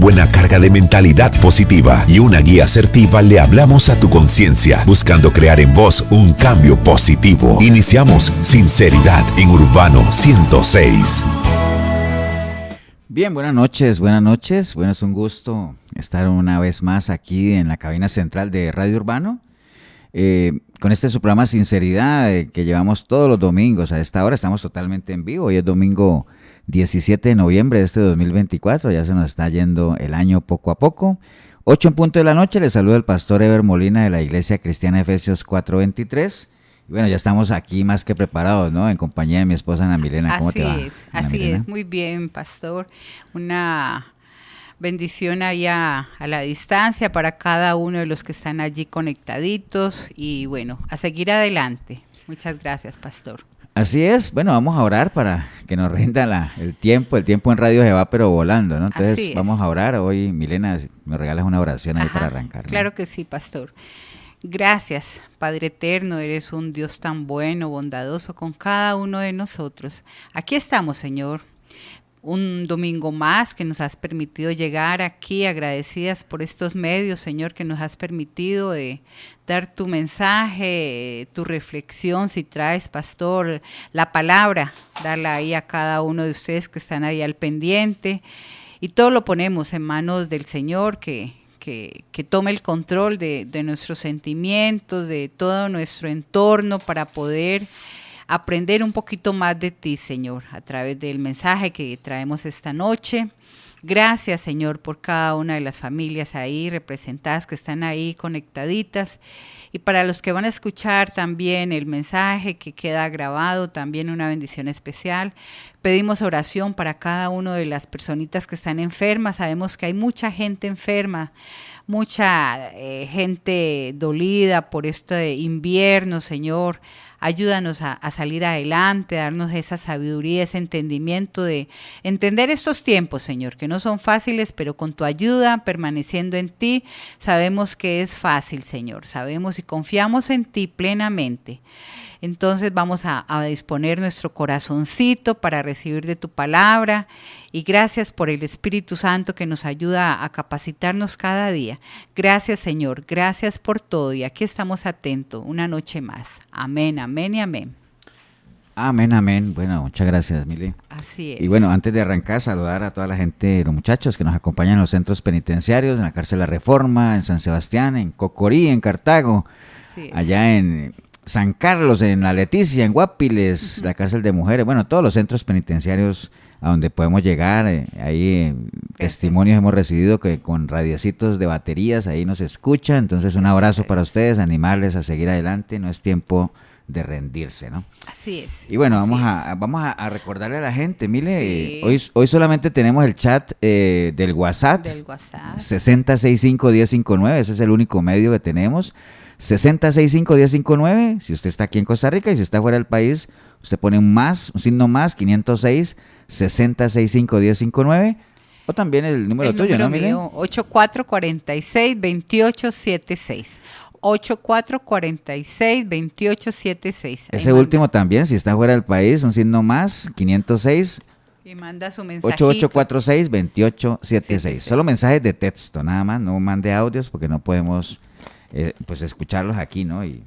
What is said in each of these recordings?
buena carga de mentalidad positiva y una guía asertiva, le hablamos a tu conciencia, buscando crear en vos un cambio positivo. Iniciamos Sinceridad en Urbano 106. Bien, buenas noches. Bueno, es un gusto estar una vez más aquí en la cabina central de Radio Urbano, con su programa Sinceridad, que llevamos todos los domingos. A esta hora estamos totalmente en vivo. Hoy es domingo 17 de noviembre de este 2024, ya se nos está yendo el año poco a poco. 8 en punto de la noche, les saluda el pastor Eber Molina de la Iglesia Cristiana Efesios 4:23. Y bueno, ya estamos aquí más que preparados, ¿no? En compañía de mi esposa Ana Milena. ¿Cómo te va? Así es, muy bien, pastor. Una bendición allá a la distancia para cada uno de los que están allí conectaditos y bueno, a seguir adelante. Muchas gracias, pastor. Así es, bueno, vamos a orar para que nos rinda el tiempo en radio se va pero volando, ¿no? Entonces vamos a orar hoy. Milena, ¿me regalas una oración ahí para arrancar, ¿no? Claro que sí, pastor. Gracias, Padre Eterno, eres un Dios tan bueno, bondadoso con cada uno de nosotros. Aquí estamos, Señor, un domingo más que nos has permitido llegar aquí, agradecidas por estos medios, Señor, que nos has permitido dar tu mensaje, tu reflexión, si traes, pastor, la palabra, darla ahí a cada uno de ustedes que están ahí al pendiente, y todo lo ponemos en manos del Señor, que tome el control de nuestros sentimientos, de todo nuestro entorno, para poder aprender un poquito más de ti, Señor, a través del mensaje que traemos esta noche. Gracias, Señor, por cada una de las familias ahí representadas que están ahí conectaditas. Y para los que van a escuchar también el mensaje que queda grabado, también una bendición especial. Pedimos oración para cada una de las personitas que están enfermas. Sabemos que hay mucha gente enferma, mucha gente dolida por este invierno, Señor. Ayúdanos a salir adelante, darnos esa sabiduría, ese entendimiento de entender estos tiempos, Señor, que no son fáciles, pero con tu ayuda, permaneciendo en ti, sabemos que es fácil, Señor. Sabemos y confiamos en ti plenamente. Entonces vamos a disponer nuestro corazoncito para recibir de tu palabra, y gracias por el Espíritu Santo que nos ayuda a capacitarnos cada día. Gracias, Señor, gracias por todo, y aquí estamos atentos una noche más. Amén, amén y amén. Amén, amén. Bueno, muchas gracias, Mili. Así es. Y bueno, antes de arrancar, saludar a toda la gente, los muchachos que nos acompañan en los centros penitenciarios, en la cárcel La Reforma, en San Sebastián, en Cocorí, en Cartago, allá en San Carlos, en La Leticia, en Guapiles, la cárcel de mujeres, bueno, todos los centros penitenciarios a donde podemos llegar, ahí testimonios hemos recibido que con radiecitos de baterías ahí nos escuchan. Entonces un abrazo para ustedes, animarles a seguir adelante, no es tiempo de rendirse, ¿no? Así es. Y bueno, vamos a recordarle a la gente, mire, hoy solamente tenemos el chat del WhatsApp, 6065-1059, ese es el único medio que tenemos. 6065-1059, si usted está aquí en Costa Rica, y si está fuera del país, usted pone un signo más, 506 6065-1059, o también el número tuyo, ¿no? Mío, 8446-2876. 8446-2876. Ese último también, si está fuera del país, un signo más, 506. Y manda su mensajito. 8846-2876. Solo mensajes de texto, nada más, no mande audios porque no podemos pues escucharlos aquí, ¿no? Y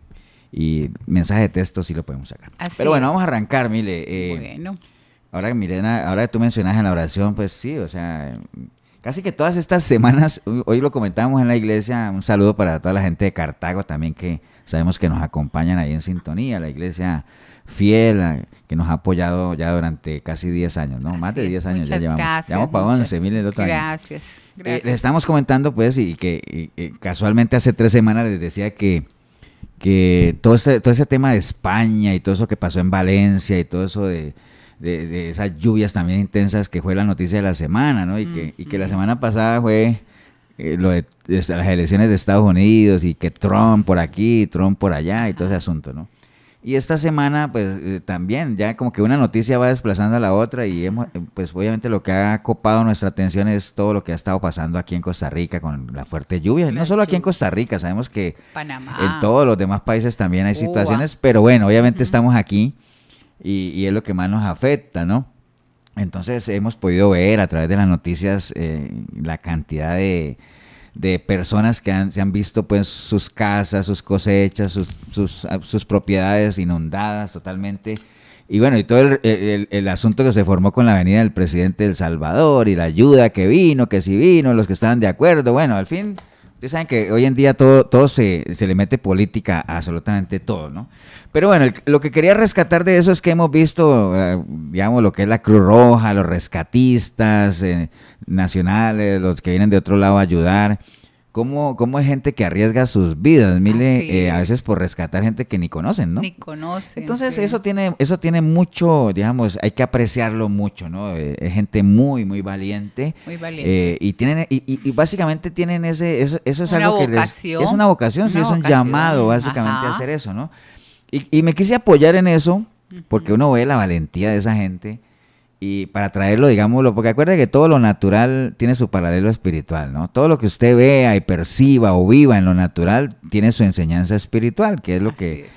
mensaje de texto sí lo podemos sacar. Pero bueno, vamos a arrancar, Mile. Bueno. Ahora, Milena, ahora que tú mencionas en la oración, pues sí, o sea, casi que todas estas semanas, hoy lo comentábamos en la iglesia, un saludo para toda la gente de Cartago también, que sabemos que nos acompañan ahí en sintonía, la iglesia fiel, que nos ha apoyado ya durante casi 10 años, ¿no? Más de 10 años ya llevamos. Gracias, llevamos para 11, Mile, el otro año. Gracias. Les estamos comentando, pues, y que casualmente hace 3 semanas les decía que todo ese tema de España y todo eso que pasó en Valencia y todo eso de esas lluvias también intensas, que fue la noticia de la semana, ¿no? Y que la semana pasada fue lo de las elecciones de Estados Unidos, y que Trump por aquí, Trump por allá, y todo ese asunto, ¿no? Y esta semana, pues, también, ya como que una noticia va desplazando a la otra, y pues obviamente lo que ha copado nuestra atención es todo lo que ha estado pasando aquí en Costa Rica con la fuerte lluvia. No solo aquí en Costa Rica, sabemos que Panamá, en todos los demás países también hay situaciones, pero bueno, obviamente estamos aquí, y es lo que más nos afecta, ¿no? Entonces hemos podido ver a través de las noticias la cantidad de personas que se han visto pues sus casas, sus cosechas, sus propiedades inundadas totalmente. Y bueno, y todo el asunto que se formó con la venida del presidente de El Salvador y la ayuda que vino, que sí vino, los que estaban de acuerdo. Bueno, al fin, ustedes saben que hoy en día todo se le mete política a absolutamente todo, ¿no? Pero bueno, lo que quería rescatar de eso es que hemos visto, digamos, lo que es la Cruz Roja, los rescatistas nacionales, los que vienen de otro lado a ayudar. ¿Cómo hay gente que arriesga sus vidas, Mile, a veces por rescatar gente que ni conocen, ¿no? Ni conocen. Entonces sí. eso tiene mucho, digamos, hay que apreciarlo mucho, ¿no? Es gente muy, muy valiente. Muy valiente. Y básicamente tienen eso es una algo vocación, que es una vocación, sí, es un llamado básicamente a hacer eso, ¿no? Y me quise apoyar en eso, porque uno ve la valentía de esa gente. Y para traerlo, digámoslo, porque acuérdate que todo lo natural tiene su paralelo espiritual, ¿no? Todo lo que usted vea y perciba o viva en lo natural tiene su enseñanza espiritual, que es lo que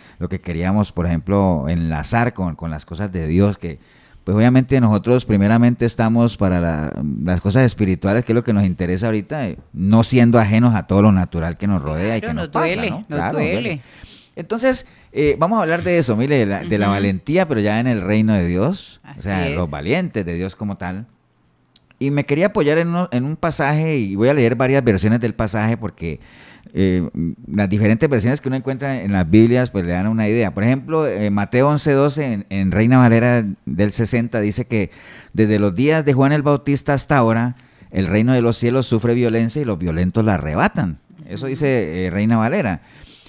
queríamos, por ejemplo, enlazar con las cosas de Dios, que pues obviamente nosotros primeramente estamos para las cosas espirituales, que es lo que nos interesa ahorita, no siendo ajenos a todo lo natural que nos rodea y que nos pasa, ¿no? Nos duele. Entonces, vamos a hablar de eso, mire, de la valentía, pero ya en el reino de Dios, Así o sea, es. los valientes de Dios como tal. Y me quería apoyar en un pasaje, y voy a leer varias versiones del pasaje, porque las diferentes versiones que uno encuentra en las Biblias, pues le dan una idea. Por ejemplo, Mateo 11:12, en Reina Valera del 60, dice que desde los días de Juan el Bautista hasta ahora, el reino de los cielos sufre violencia y los violentos la arrebatan. Eso dice Reina Valera.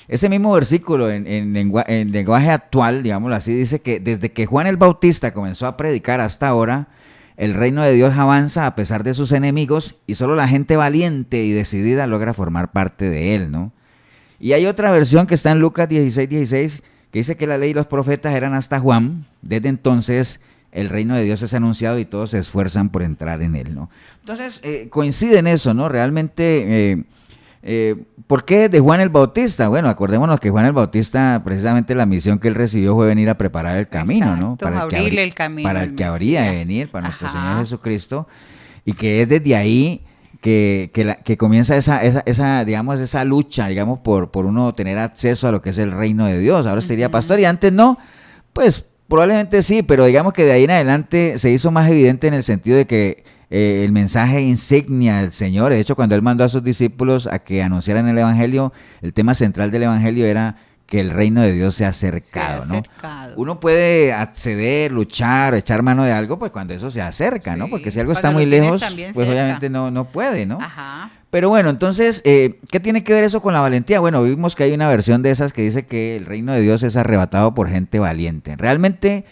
Ese mismo versículo en lenguaje actual, digámoslo así, dice que desde que Juan el Bautista comenzó a predicar hasta ahora, el reino de Dios avanza a pesar de sus enemigos y solo la gente valiente y decidida logra formar parte de él, ¿no? Y hay otra versión que está en Lucas 16:16, que dice que la ley y los profetas eran hasta Juan. Desde entonces el reino de Dios es anunciado y todos se esfuerzan por entrar en él, ¿no? Entonces coincide en eso, ¿no? Realmente... ¿por qué de Juan el Bautista? Bueno, acordémonos que Juan el Bautista, precisamente la misión que él recibió fue venir a preparar el camino, ¿no? Para abrirle el camino. Para el que habría de venir, para nuestro Señor Jesucristo, y que es desde ahí que comienza esa, digamos, esa lucha, digamos, por uno tener acceso a lo que es el reino de Dios. Ahora usted diría, pastor, y antes no, pues probablemente sí, pero digamos que de ahí en adelante se hizo más evidente en el sentido de que el mensaje insignia del Señor. De hecho, cuando Él mandó a sus discípulos a que anunciaran el Evangelio, el tema central del Evangelio era que el reino de Dios se ha acercado, ¿no? Uno puede acceder, luchar, echar mano de algo, pues cuando eso se acerca, ¿no? Porque si algo está muy lejos, pues obviamente no puede, ¿no? Pero bueno, entonces, ¿qué tiene que ver eso con la valentía? Bueno, vimos que hay una versión de esas que dice que el reino de Dios es arrebatado por gente valiente. Realmente,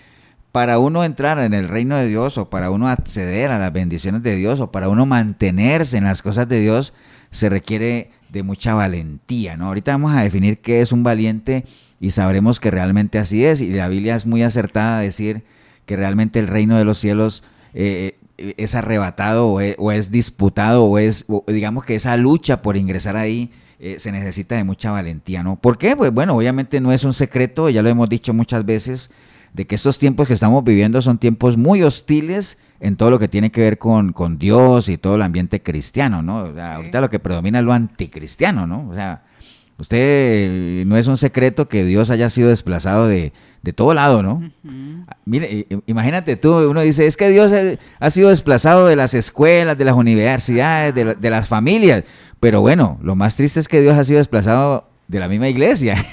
para uno entrar en el reino de Dios, o para uno acceder a las bendiciones de Dios, o para uno mantenerse en las cosas de Dios, se requiere de mucha valentía, ¿no? Ahorita vamos a definir qué es un valiente y sabremos que realmente así es, y la Biblia es muy acertada a decir que realmente el reino de los cielos es arrebatado o es disputado, o digamos que esa lucha por ingresar ahí se necesita de mucha valentía, ¿no? ¿Por qué? Pues bueno, obviamente no es un secreto, ya lo hemos dicho muchas veces, de que estos tiempos que estamos viviendo son tiempos muy hostiles en todo lo que tiene que ver con Dios y todo el ambiente cristiano, ¿no? O sea, ahorita lo que predomina es lo anticristiano, ¿no? O sea, usted no es un secreto que Dios haya sido desplazado de todo lado, ¿no? Mire, imagínate tú, uno dice, es que Dios ha sido desplazado de las escuelas, de las universidades, de las familias, pero bueno, lo más triste es que Dios ha sido desplazado de la misma iglesia.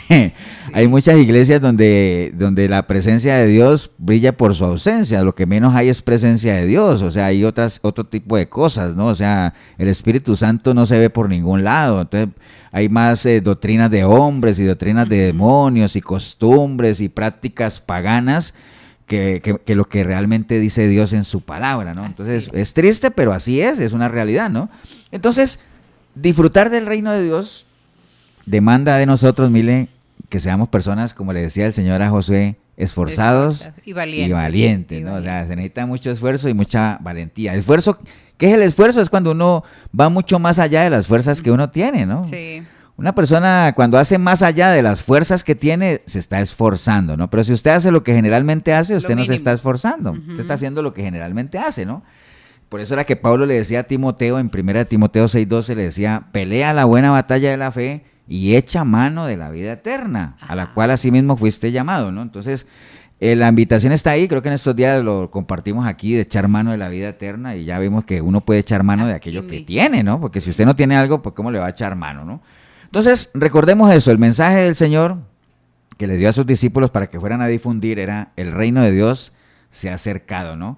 Hay muchas iglesias donde la presencia de Dios brilla por su ausencia, lo que menos hay es presencia de Dios, o sea, hay otro tipo de cosas, ¿no? O sea, el Espíritu Santo no se ve por ningún lado, entonces hay más doctrinas de hombres y doctrinas de demonios y costumbres y prácticas paganas que lo que realmente dice Dios en su palabra, ¿no? Entonces, es triste, pero así es una realidad, ¿no? Entonces, disfrutar del reino de Dios demanda de nosotros, Mile, que seamos personas, como le decía el Señor a Josué, esforzados y valientes, ¿no? O sea, se necesita mucho esfuerzo y mucha valentía. Esfuerzo, ¿qué es el esfuerzo? Es cuando uno va mucho más allá de las fuerzas que uno tiene, ¿no? Sí. Una persona cuando hace más allá de las fuerzas que tiene, se está esforzando, ¿no? Pero si usted hace lo que generalmente hace, usted no se está esforzando. Usted está haciendo lo que generalmente hace, ¿no? Por eso era que Pablo le decía a Timoteo, en 1 Timoteo 6:12, le decía, pelea la buena batalla de la fe y echa mano de la vida eterna, a la cual asimismo fuiste llamado, ¿no? Entonces, la invitación está ahí, creo que en estos días lo compartimos aquí, de echar mano de la vida eterna, y ya vimos que uno puede echar mano de aquello que tiene, ¿no? Porque si usted no tiene algo, pues ¿cómo le va a echar mano, no? Entonces, recordemos eso, el mensaje del Señor que le dio a sus discípulos para que fueran a difundir era, el reino de Dios se ha acercado, ¿no?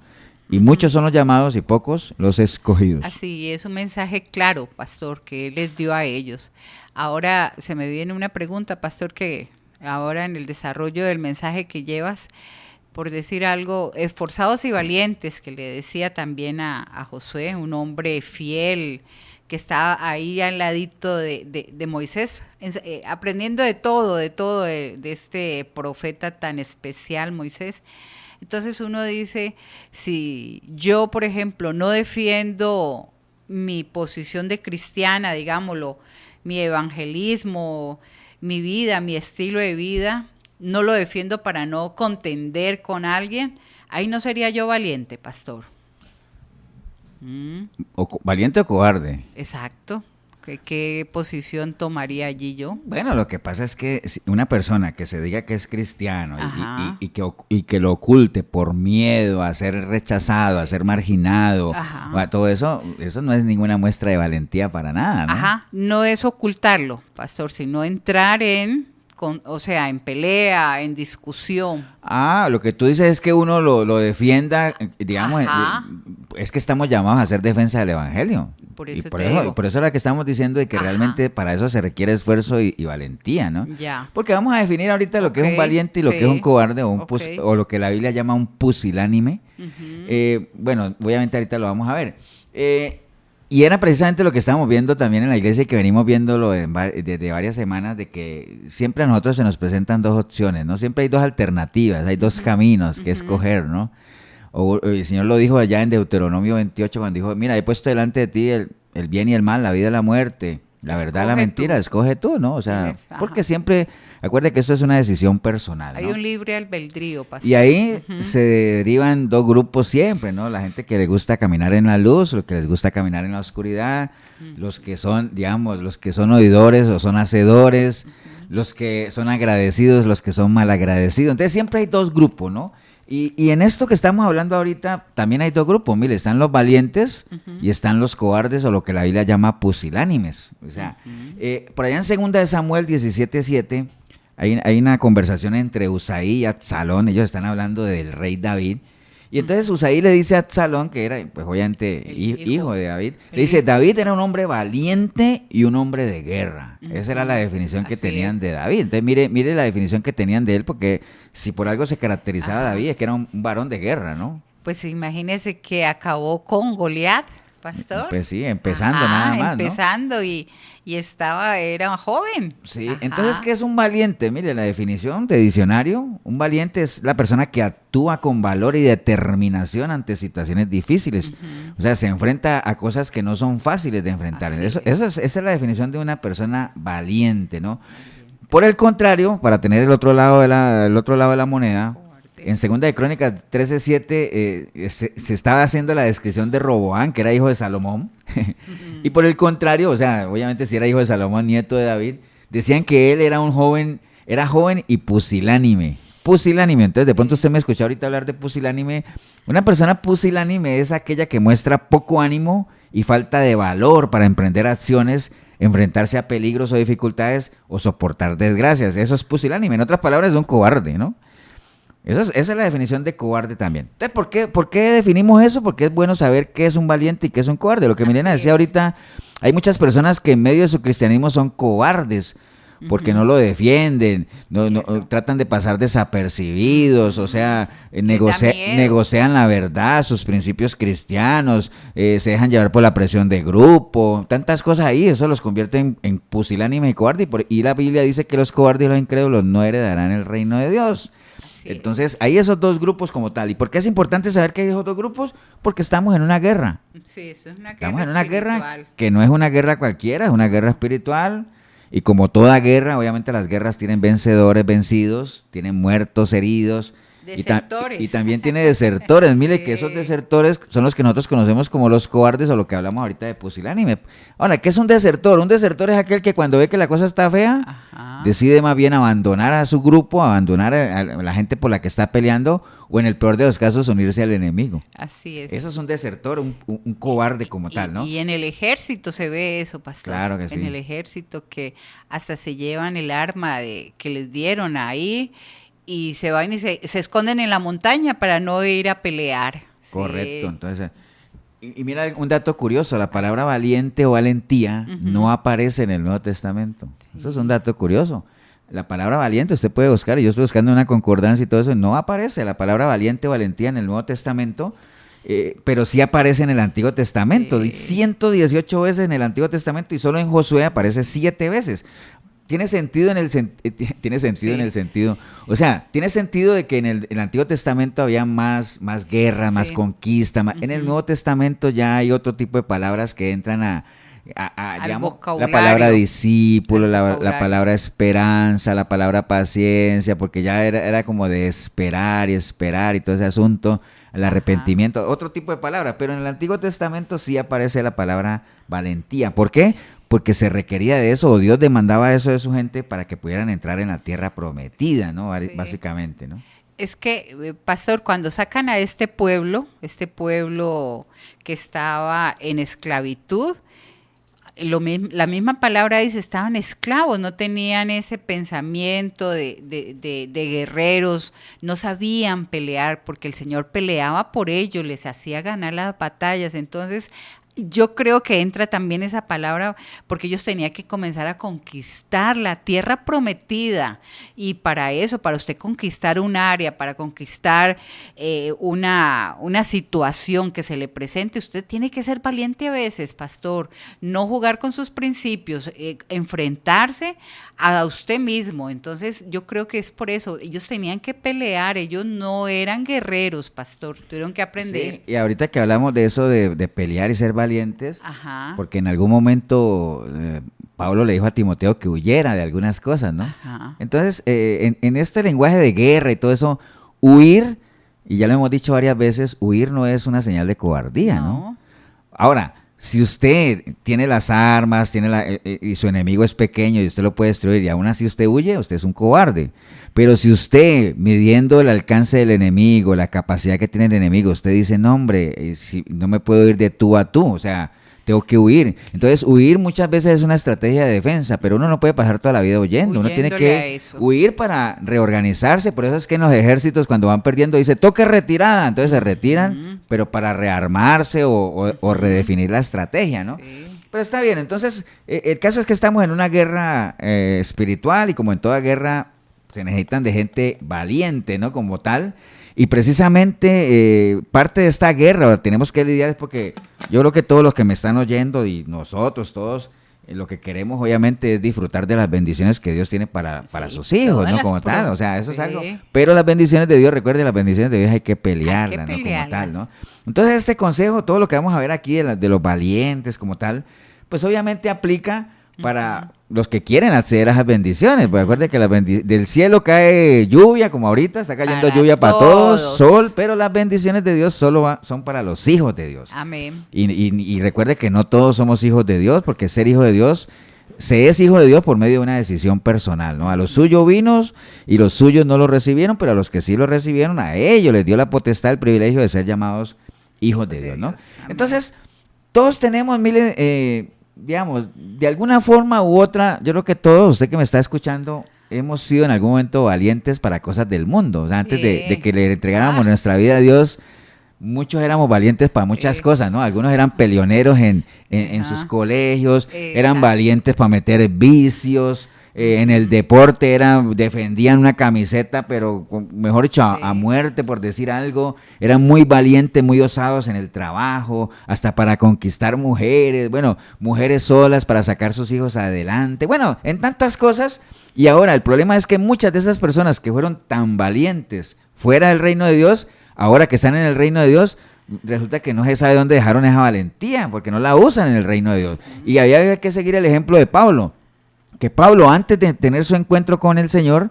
Y muchos son los llamados y pocos los escogidos. Así es, un mensaje claro, pastor, que Él les dio a ellos. Ahora se me viene una pregunta, pastor, que ahora en el desarrollo del mensaje que llevas, por decir algo, esforzados y valientes, que le decía también a Josué, un hombre fiel, que estaba ahí al ladito de Moisés, aprendiendo de todo de este profeta tan especial, Moisés. Entonces uno dice, si yo, por ejemplo, no defiendo mi posición de cristiana, digámoslo, mi evangelismo, mi vida, mi estilo de vida, no lo defiendo para no contender con alguien, ahí no sería yo valiente, pastor. ¿Valiente o cobarde? Exacto. ¿Qué posición tomaría allí yo? Bueno, lo que pasa es que una persona que se diga que es cristiano y que lo oculte por miedo a ser rechazado, a ser marginado, a todo eso no es ninguna muestra de valentía para nada, ¿no? Ajá, no es ocultarlo, pastor, sino entrar en pelea, en discusión. Lo que tú dices es que uno lo defienda, digamos, es que estamos llamados a hacer defensa del evangelio. Por eso es la que estamos diciendo, de que realmente para eso se requiere esfuerzo y valentía, ¿no? Ya. Porque vamos a definir ahorita lo que es un valiente y lo que es un cobarde, o lo que la Biblia llama un pusilánime. Bueno, obviamente ahorita lo vamos a ver. Y era precisamente lo que estábamos viendo también en la iglesia, que venimos viéndolo desde varias semanas, de que siempre a nosotros se nos presentan dos opciones, ¿no? Siempre hay dos alternativas, hay dos caminos que escoger, ¿no? O el Señor lo dijo allá en Deuteronomio 28, cuando dijo, mira, he puesto delante de ti el bien y el mal, la vida y la muerte, la verdad y la mentira, escoge tú, ¿no? O sea, porque siempre, acuérdate que esto es una decisión personal, ¿no? Hay un libre albedrío, pastor. Y ahí se derivan dos grupos siempre, ¿no? La gente que le gusta caminar en la luz, los que les gusta caminar en la oscuridad, los que son, digamos, los que son oidores o son hacedores, los que son agradecidos, los que son malagradecidos. Entonces siempre hay dos grupos, ¿no? Y en esto que estamos hablando ahorita también hay dos grupos. Mire, están los valientes y están los cobardes, o lo que la Biblia llama pusilánimes. O sea, por allá en 2 de Samuel 17:7 hay una conversación entre Usaí y Absalón. Ellos están hablando del rey David. Y entonces Usaí le dice a Absalón, que era pues obviamente hijo de David, le dice, David era un hombre valiente y un hombre de guerra. Esa era la definición que tenían de David. Entonces mire la definición que tenían de él, porque si por algo se caracterizaba David, es que era un varón de guerra, ¿no? Pues imagínese que acabó con Goliat, pastor. Pues sí, empezando nada más, empezando, ¿no? y era joven. Sí, entonces, ¿qué es un valiente? Mire, la definición de diccionario, un valiente es la persona que actúa con valor y determinación ante situaciones difíciles. O sea, se enfrenta a cosas que no son fáciles de enfrentar. Esa es la definición de una persona valiente, ¿no? Por el contrario, para tener el otro lado de la moneda, en 2 de Crónicas 13:7 se estaba haciendo la descripción de Roboán, que era hijo de Salomón. Y por el contrario, o sea, obviamente si era hijo de Salomón, nieto de David, decían que él era joven y pusilánime. Entonces de pronto usted me escuchó ahorita hablar de pusilánime. Una persona pusilánime es aquella que muestra poco ánimo y falta de valor para emprender acciones, enfrentarse a peligros o dificultades o soportar desgracias. Eso es pusilánime. En otras palabras, es un cobarde, ¿no? Esa es la definición de cobarde también. Entonces, ¿por qué definimos eso? Porque es bueno saber qué es un valiente y qué es un cobarde. Lo que Milena decía ahorita, hay muchas personas que en medio de su cristianismo son cobardes, porque no lo defienden, no tratan de pasar desapercibidos, o sea, negocian la verdad, sus principios cristianos, se dejan llevar por la presión de grupo, tantas cosas ahí, eso los convierte en pusilánime y cobarde, y la Biblia dice que los cobardes y los incrédulos no heredarán el reino de Dios. Entonces, hay esos dos grupos como tal. ¿Y por qué es importante saber que hay esos dos grupos? Porque estamos en una guerra. Sí, eso es una guerra. Estamos en una guerra que no es una guerra cualquiera, es una guerra espiritual. Y como toda guerra, obviamente las guerras tienen vencedores, vencidos, tienen muertos, heridos. Desertores. Y también tiene desertores. Mire Sí. que esos desertores son los que nosotros conocemos como los cobardes o lo que hablamos ahorita de pusilánime. Ahora, ¿qué es un desertor? Un desertor es aquel que cuando ve que la cosa está fea, Ajá. decide más bien abandonar a su grupo, abandonar a la gente por la que está peleando, o en el peor de los casos unirse al enemigo. Así es. Eso es un desertor, un cobarde como tal, ¿no? Y en el ejército se ve eso, pastor. Claro que sí. En el ejército que hasta se llevan el arma que les dieron ahí y se van y se esconden en la montaña para no ir a pelear. Correcto, Sí. entonces... Y mira un dato curioso, la palabra valiente o valentía no aparece en el Nuevo Testamento. Eso es un dato curioso. La palabra valiente usted puede buscar, y yo estoy buscando una concordancia y todo eso, no aparece la palabra valiente o valentía en el Nuevo Testamento, pero sí aparece en el Antiguo Testamento. Sí. 118 veces en el Antiguo Testamento y solo en Josué aparece 7 veces. Tiene sentido tiene sentido Sí. en el sentido, o sea, tiene sentido de que en el Antiguo Testamento había más guerra, más Sí. conquista, en el Nuevo Testamento ya hay otro tipo de palabras que entran Al digamos, la vocabulario. palabra discípulo, Al la vocabulario. palabra esperanza, la palabra paciencia, porque ya era como de esperar y todo ese asunto, el arrepentimiento, otro tipo de palabra, pero en el Antiguo Testamento sí aparece la palabra valentía. ¿Por qué? Porque se requería de eso, o Dios demandaba eso de su gente para que pudieran entrar en la tierra prometida, ¿no? Sí. Básicamente, ¿no? Es que, pastor, cuando sacan a este pueblo que estaba en esclavitud, la misma palabra dice, estaban esclavos, no tenían ese pensamiento de guerreros, no sabían pelear porque el Señor peleaba por ellos, les hacía ganar las batallas. Entonces, yo creo que entra también esa palabra porque ellos tenían que comenzar a conquistar la tierra prometida, y para eso, para usted conquistar un área, para conquistar una situación que se le presente, usted tiene que ser valiente a veces, pastor, no jugar con sus principios, enfrentarse a usted mismo. Entonces yo creo que es por eso, ellos tenían que pelear, ellos no eran guerreros, pastor, tuvieron que aprender. Sí, y ahorita que hablamos de eso de pelear y ser valientes, Ajá. porque en algún momento Pablo le dijo a Timoteo que huyera de algunas cosas, ¿no? Ajá. Entonces, en este lenguaje de guerra y todo eso, huir, y ya lo hemos dicho varias veces, huir no es una señal de cobardía, ¿no? Ahora, si usted tiene las armas, y su enemigo es pequeño y usted lo puede destruir y aún así usted huye, usted es un cobarde. Pero si usted, midiendo el alcance del enemigo, la capacidad que tiene el enemigo, usted dice, no hombre, si no me puedo ir de tú a tú, o sea, tengo que huir. Entonces, huir muchas veces es una estrategia de defensa, pero uno no puede pasar toda la vida huyendo. Uno tiene Huyéndole a que eso. huir para reorganizarse. Por eso es que en los ejércitos, cuando van perdiendo, dice, toque retirada. Entonces se retiran, pero para rearmarse o redefinir la estrategia, ¿no? Sí. Pero está bien. Entonces, el caso es que estamos en una guerra espiritual, y como en toda guerra, se necesitan de gente valiente, ¿no? Como tal. Y precisamente parte de esta guerra tenemos que lidiar es porque yo creo que todos los que me están oyendo y nosotros todos, lo que queremos obviamente es disfrutar de las bendiciones que Dios tiene para Sí, sus hijos, todas ¿no? las Como tal, pro- o sea, eso es sí. algo. Pero las bendiciones de Dios, recuerde, las bendiciones de Dios hay que pelearlas, ¿no? Como pelearlas. tal, ¿no? Entonces este consejo, todo lo que vamos a ver aquí de los valientes como tal, pues obviamente aplica para los que quieren acceder a esas bendiciones. Pues acuérdense que del cielo cae lluvia, como ahorita está cayendo Para lluvia para todos, todos. sol, pero las bendiciones de Dios solo son para los hijos de Dios. Amén. Y recuerde que no todos somos hijos de Dios, porque ser hijo de Dios, se es hijo de Dios por medio de una decisión personal, ¿no? A los suyos vino y los suyos no lo recibieron, pero a los que sí lo recibieron, a ellos les dio la potestad, el privilegio de ser llamados hijos de Dios, ¿no? Amén. Entonces, todos tenemos, digamos, de alguna forma u otra, yo creo que todos, usted que me está escuchando, hemos sido en algún momento valientes para cosas del mundo. O sea, antes Sí. de que le entregáramos nuestra vida a Dios, muchos éramos valientes para muchas cosas, ¿no? Algunos eran peleoneros en Ajá. sus colegios, eran Exacto. valientes para meter vicios, en el deporte defendían una camiseta, pero mejor dicho, a muerte por decir algo. Eran muy valientes, muy osados en el trabajo, hasta para conquistar mujeres, bueno, mujeres solas para sacar sus hijos adelante. Bueno, en tantas cosas. Y ahora el problema es que muchas de esas personas que fueron tan valientes fuera del reino de Dios, ahora que están en el reino de Dios, resulta que no se sabe dónde dejaron esa valentía, porque no la usan en el reino de Dios. Y había que seguir el ejemplo de Pablo. que Pablo, antes de tener su encuentro con el Señor,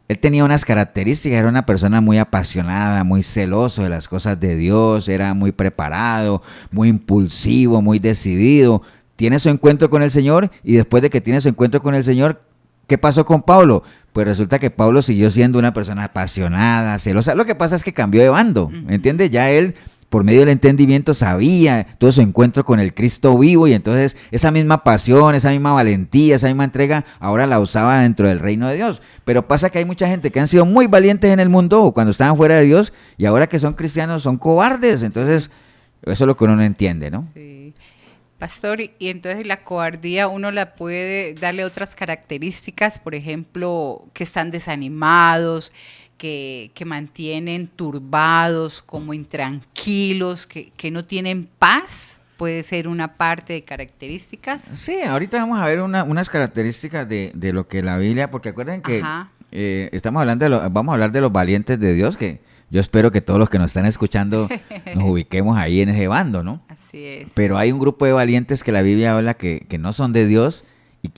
él tenía unas características, era una persona muy apasionada, muy celoso de las cosas de Dios, era muy preparado, muy impulsivo, muy decidido. Tiene su encuentro con el Señor y después de que tiene su encuentro con el Señor, ¿qué pasó con Pablo? Pues resulta que Pablo siguió siendo una persona apasionada, celosa. Lo que pasa es que cambió de bando, ¿me entiendes? Ya él, por medio del entendimiento, sabía todo su encuentro con el Cristo vivo y entonces esa misma pasión, esa misma valentía, esa misma entrega, ahora la usaba dentro del reino de Dios. Pero pasa que hay mucha gente que han sido muy valientes en el mundo o cuando estaban fuera de Dios y ahora que son cristianos son cobardes. Entonces, eso es lo que uno no entiende, ¿no? Sí. Pastor, y entonces la cobardía uno la puede darle otras características, por ejemplo, que están desanimados, que mantienen turbados, como intranquilos, que no tienen paz, puede ser una parte de características. Sí, ahorita vamos a ver unas características de lo que la Biblia, porque acuerden que estamos hablando vamos a hablar de los valientes de Dios, que yo espero que todos los que nos están escuchando nos ubiquemos ahí en ese bando, ¿no? Así es. Pero hay un grupo de valientes que la Biblia habla que no son de Dios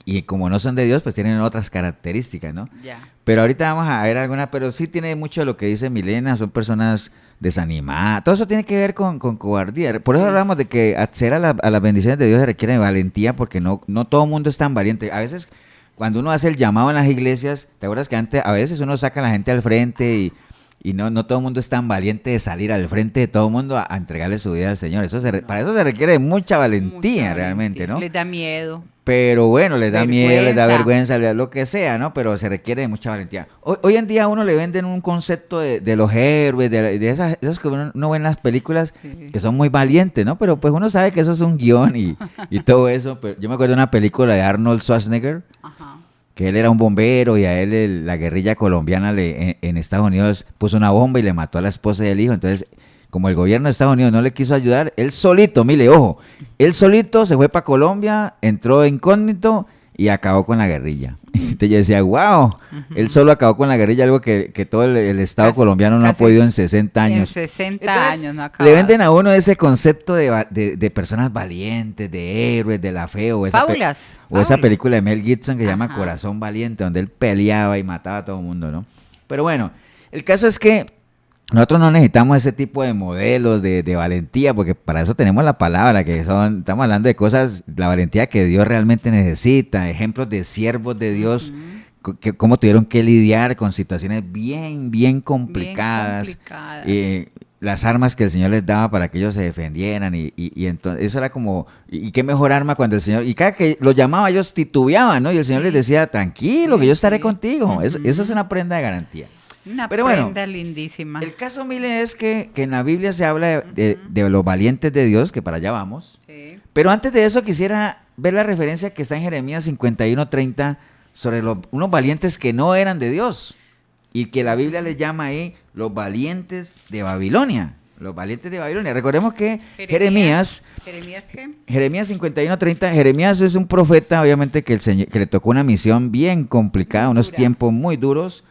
y como no son de Dios, pues tienen otras características, ¿no? Ya. Pero ahorita vamos a ver alguna, pero sí tiene mucho de lo que dice Milena, son personas desanimadas. Todo eso tiene que ver con cobardía. Por eso hablamos de que acceder a las bendiciones de Dios se requiere de valentía porque no todo el mundo es tan valiente. A veces cuando uno hace el llamado en las iglesias, ¿te acuerdas que antes a veces uno saca a la gente al frente y no todo el mundo es tan valiente de salir al frente de todo el mundo a entregarle su vida al Señor? Para eso se requiere de mucha valentía realmente, ¿no? Les da miedo. Pero bueno, les da miedo, les da vergüenza, lo que sea, ¿no? Pero se requiere de mucha valentía. Hoy en día a uno le venden un concepto de los héroes, de esos que uno ve en las películas, que son muy valientes, ¿no? Pero pues uno sabe que eso es un guión y todo eso. Pero yo me acuerdo de una película de Arnold Schwarzenegger, que él era un bombero y a él la guerrilla colombiana en Estados Unidos puso una bomba y le mató a la esposa y al hijo. Entonces, como el gobierno de Estados Unidos no le quiso ayudar, él solito, mire, ojo, él solito se fue para Colombia, entró incógnito y acabó con la guerrilla. Entonces yo decía, wow, él solo acabó con la guerrilla, algo que todo el Estado colombiano no ha podido en 60 años. En 60 Entonces, años no ha acabado. Le venden a uno ese concepto de personas valientes, de héroes, de la fe, o esa película de Mel Gibson que se llama Corazón Valiente, donde él peleaba y mataba a todo el mundo, ¿no? Pero bueno, el caso es que nosotros no necesitamos ese tipo de modelos de valentía, porque para eso tenemos la palabra, estamos hablando de cosas, la valentía que Dios realmente necesita, ejemplos de siervos de Dios, cómo tuvieron que lidiar con situaciones bien complicadas, las armas que el Señor les daba para que ellos se defendieran, y entonces eso era como, y qué mejor arma cuando el Señor, y cada que los llamaba ellos titubeaban, ¿no? Y el Señor les decía, tranquilo, que yo estaré contigo, eso es una prenda de garantía. Una Pero prenda bueno, lindísima. El caso, Mile, es que en la Biblia se habla de los valientes de Dios, que para allá vamos. Sí. Pero antes de eso quisiera ver la referencia que está en Jeremías 51:30 sobre unos valientes que no eran de Dios y que la Biblia les llama ahí los valientes de Babilonia. Los valientes de Babilonia. Recordemos que Jeremías ¿qué? Jeremías 51:30, Jeremías es un profeta, obviamente, que le tocó una misión bien complicada, unos tiempos muy duros.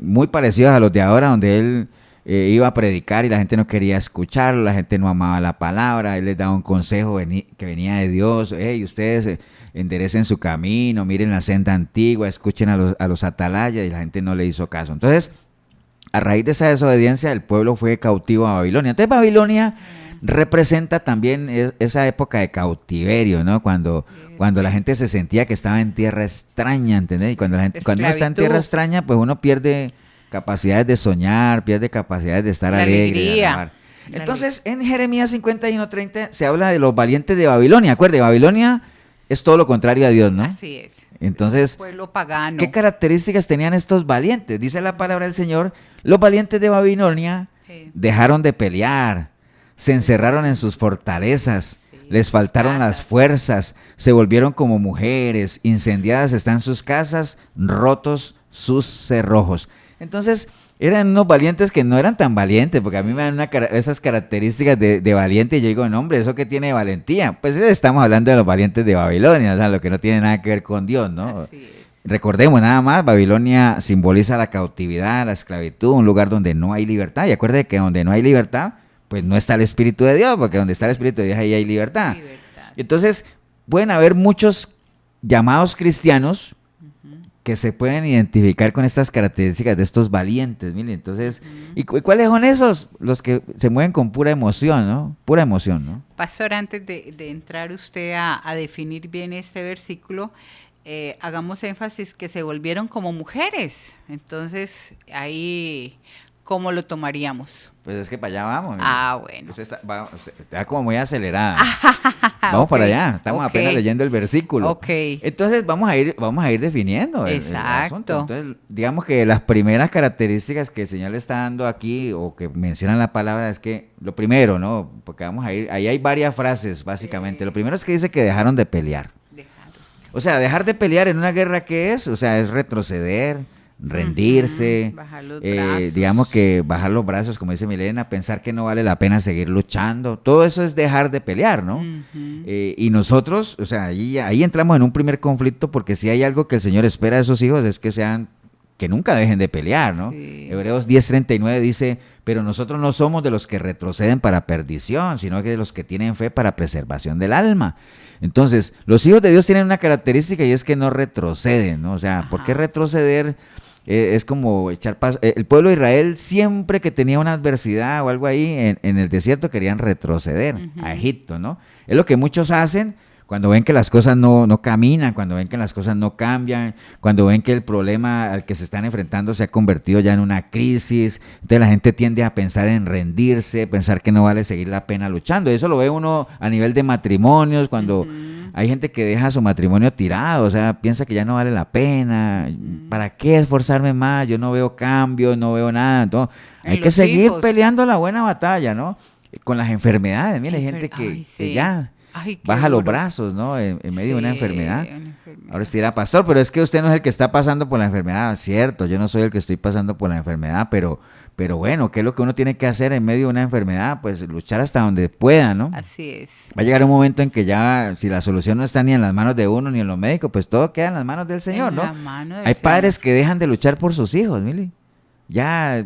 Muy parecidos a los de ahora, donde él iba a predicar y la gente no quería escucharlo, la gente no amaba la palabra, él les daba un consejo que venía de Dios, hey, ustedes enderecen su camino, miren la senda antigua, escuchen a los atalayas, y la gente no le hizo caso. Entonces, a raíz de esa desobediencia, el pueblo fue cautivo a Babilonia. Entonces, Babilonia representa también esa época de cautiverio, ¿no? Cuando la gente se sentía que estaba en tierra extraña, ¿entendés? Y cuando uno está en tierra extraña, pues uno pierde capacidades de soñar, pierde capacidades de estar alegre, de alabar. Entonces, en Jeremías 51:30 se habla de los valientes de Babilonia. Acuerde, Babilonia es todo lo contrario a Dios, ¿no? Así es. Entonces, pueblo pagano. ¿qué características tenían estos valientes? Dice la palabra del Señor, los valientes de Babilonia dejaron de pelear, se encerraron en sus fortalezas, les faltaron las fuerzas, se volvieron como mujeres, incendiadas están sus casas, rotos sus cerrojos. Entonces, eran unos valientes que no eran tan valientes, porque a mí me dan esas características de valiente, y yo digo, no, hombre, ¿eso qué tiene de valentía? Pues estamos hablando de los valientes de Babilonia, o sea, lo que no tiene nada que ver con Dios, ¿no? Así es. Recordemos nada más, Babilonia simboliza la cautividad, la esclavitud, un lugar donde no hay libertad, y acuerde que donde no hay libertad, pues no está el Espíritu de Dios, porque donde está el Espíritu de Dios ahí hay libertad. Entonces, pueden haber muchos llamados cristianos que se pueden identificar con estas características de estos valientes, mire, entonces, ¿y cuáles son esos? Los que se mueven con pura emoción, ¿no? Pura emoción, ¿no? Pastor, antes de entrar usted a definir bien este versículo, hagamos énfasis que se volvieron como mujeres, entonces, ahí, ¿cómo lo tomaríamos? Pues es que para allá vamos. Mire. Bueno. Usted está como muy acelerada. Vamos para allá, estamos apenas leyendo el versículo. Ok. Entonces vamos a ir definiendo el asunto. Entonces, digamos que las primeras características que el Señor le está dando aquí, o que menciona la palabra, es que lo primero, ¿no? Porque vamos a ir, ahí hay varias frases, básicamente. Lo primero es que dice que dejaron de pelear. O sea, dejar de pelear en una guerra, ¿qué es? O sea, es retroceder, rendirse, bajar los brazos. Digamos que bajar los brazos, como dice Milena, pensar que no vale la pena seguir luchando, todo eso es dejar de pelear, ¿no? Y nosotros, o sea, ahí entramos en un primer conflicto, porque si hay algo que el Señor espera de sus hijos es que nunca dejen de pelear, ¿no? Sí. Hebreos 10:39 dice, pero nosotros no somos de los que retroceden para perdición, sino que de los que tienen fe para preservación del alma. Entonces, los hijos de Dios tienen una característica, y es que no retroceden, ¿no? O sea, ¿por qué retroceder? Es como echar paso. El pueblo de Israel, siempre que tenía una adversidad o algo ahí en el desierto, querían retroceder a Egipto, ¿no? Es lo que muchos hacen cuando ven que las cosas no caminan, cuando ven que las cosas no cambian, cuando ven que el problema al que se están enfrentando se ha convertido ya en una crisis. Entonces la gente tiende a pensar en rendirse, pensar que no vale seguir la pena luchando. Eso lo ve uno a nivel de matrimonios, cuando hay gente que deja su matrimonio tirado, o sea, piensa que ya no vale la pena. ¿Para qué esforzarme más? Yo no veo cambios, no veo nada. Entonces, hay que seguir peleando la buena batalla, ¿no? Con las enfermedades. Mira, hay gente que ya baja los brazos, ¿no? En medio de una enfermedad. Ahora usted dirá, pastor, pero es que usted no es el que está pasando por la enfermedad. Cierto, yo no soy el que estoy pasando por la enfermedad, pero bueno, ¿qué es lo que uno tiene que hacer en medio de una enfermedad? Pues luchar hasta donde pueda, ¿no? Así es. Va a llegar un momento en que ya, si la solución no está ni en las manos de uno ni en los médicos, pues todo queda en las manos del Señor, ¿no? Hay padres que dejan de luchar por sus hijos, Mili. Ya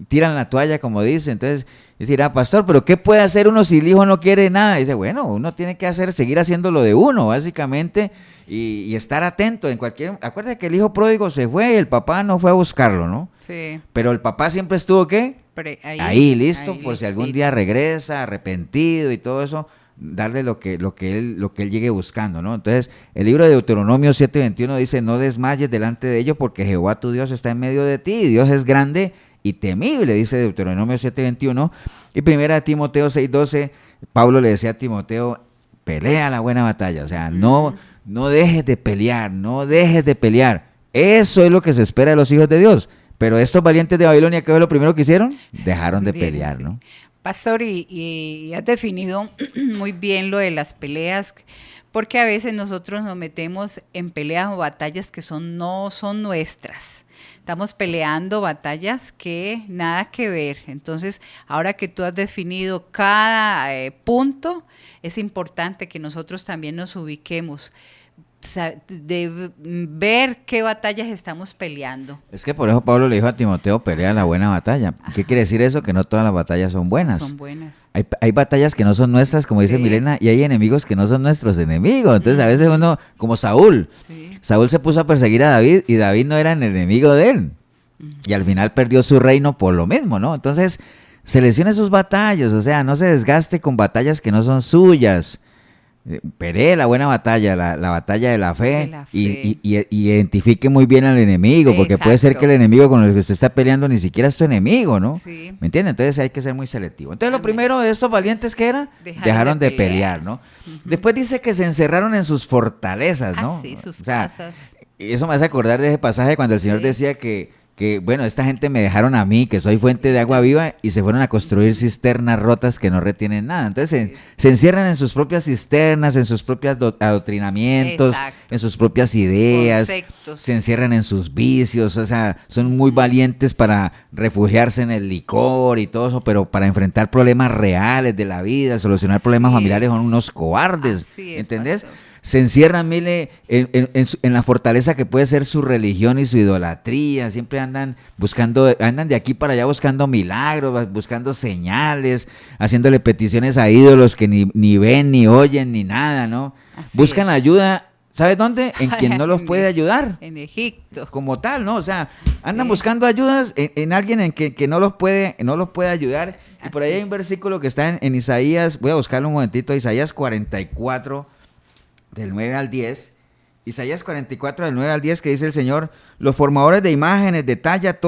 tiran la toalla, como dice. Entonces dirá, pastor, pero ¿qué puede hacer uno si el hijo no quiere nada? Dice, bueno, uno tiene que seguir haciendo lo de uno, básicamente, y estar atento en cualquier. Acuérdate que el hijo pródigo se fue y el papá no fue a buscarlo, ¿no? Sí. Pero el papá siempre estuvo, ¿qué? Ahí listo, por si algún día regresa arrepentido y todo eso, darle lo que él llegue buscando, ¿no? Entonces, el libro de Deuteronomio 7:21 dice, no desmayes delante de ellos, porque Jehová tu Dios está en medio de ti, Dios es grande y temible, dice Deuteronomio 7:21, y primera Timoteo 6:12, Pablo le decía a Timoteo, pelea la buena batalla, o sea, no dejes de pelear, no dejes de pelear, eso es lo que se espera de los hijos de Dios, pero estos valientes de Babilonia, ¿qué fue lo primero que hicieron? Dejaron de pelear, ¿no? Pastor, y has definido muy bien lo de las peleas, porque a veces nosotros nos metemos en peleas o batallas que no son nuestras. Estamos peleando batallas que nada que ver. Entonces, ahora que tú has definido cada punto, es importante que nosotros también nos ubiquemos, de ver qué batallas estamos peleando. Es que por eso Pablo le dijo a Timoteo, pelea la buena batalla. ¿Qué quiere decir eso? Que no todas las batallas son buenas. Son buenas. Hay batallas que no son nuestras, como dice Milena, y hay enemigos que no son nuestros enemigos. Entonces a veces uno, como Saúl, Saúl se puso a perseguir a David y David no era el enemigo de él. Y al final perdió su reino por lo mismo, ¿no? Entonces, seleccione sus batallas, o sea, no se desgaste con batallas que no son suyas. Pelee la buena batalla, la batalla de la fe, y identifique muy bien al enemigo, porque Exacto. Puede ser que el enemigo con el que usted está peleando ni siquiera es tu enemigo, ¿no? Sí. ¿Me entiende? Entonces hay que ser muy selectivo. Entonces Lo primero de estos valientes, ¿qué era? Dejaron de pelear, ¿no? Después dice que se encerraron en sus fortalezas, ¿no? Sí, sus casas. Eso me hace acordar de ese pasaje cuando el Señor decía que bueno, esta gente me dejaron a mí, que soy fuente de agua viva, y se fueron a construir cisternas rotas que no retienen nada. Entonces se encierran en sus propias cisternas, en sus propios adoctrinamientos, Exacto. En sus propias ideas, conceptos. Se encierran en sus vicios, o sea, son muy valientes para refugiarse en el licor y todo eso, pero para enfrentar problemas reales de la vida, solucionar problemas familiares, son unos cobardes, ¿entendés? Pastor. Se encierran, mire, en la fortaleza que puede ser su religión y su idolatría. Siempre andan de aquí para allá buscando milagros, buscando señales, haciéndole peticiones a ídolos que ni ven, ni oyen, ni nada, ¿no? Buscan ayuda ¿sabes dónde? En quien no los puede ayudar. En Egipto. Como tal, ¿no? O sea, andan buscando ayudas en alguien en que no los puede ayudar. Y por ahí hay un versículo que está en Isaías, voy a buscarlo un momentito, Isaías 44, del 9 al 10. Isaías 44, del 9 al 10, que dice el Señor: los formadores de imágenes, de talla,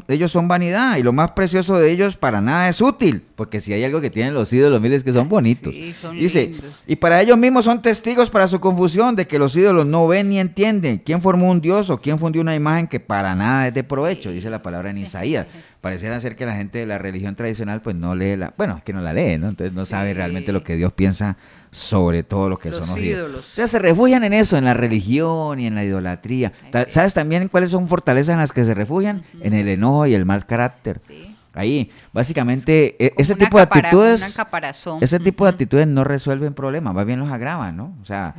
ellos son vanidad, y lo más precioso de ellos para nada es útil, porque si hay algo que tienen los ídolos, miles que son bonitos. Sí, son dice, lindos. y para ellos mismos son testigos para su confusión, de que los ídolos no ven ni entienden. ¿Quién formó un dios o quién fundió una imagen que para nada es de provecho? Dice la palabra en Isaías. Pareciera ser que la gente de la religión tradicional pues no lee es que no la lee, ¿no? Entonces no sabe realmente lo que Dios piensa sobre todo lo que son los ídolos. Entonces se refugian en eso, en la religión y en la idolatría. ¿Sabes también cuáles son fortalezas en las que se refugian? En el enojo y el mal carácter. Sí. Ahí, básicamente, ese tipo de actitudes, no resuelven problemas, más bien los agravan, ¿no? O sea,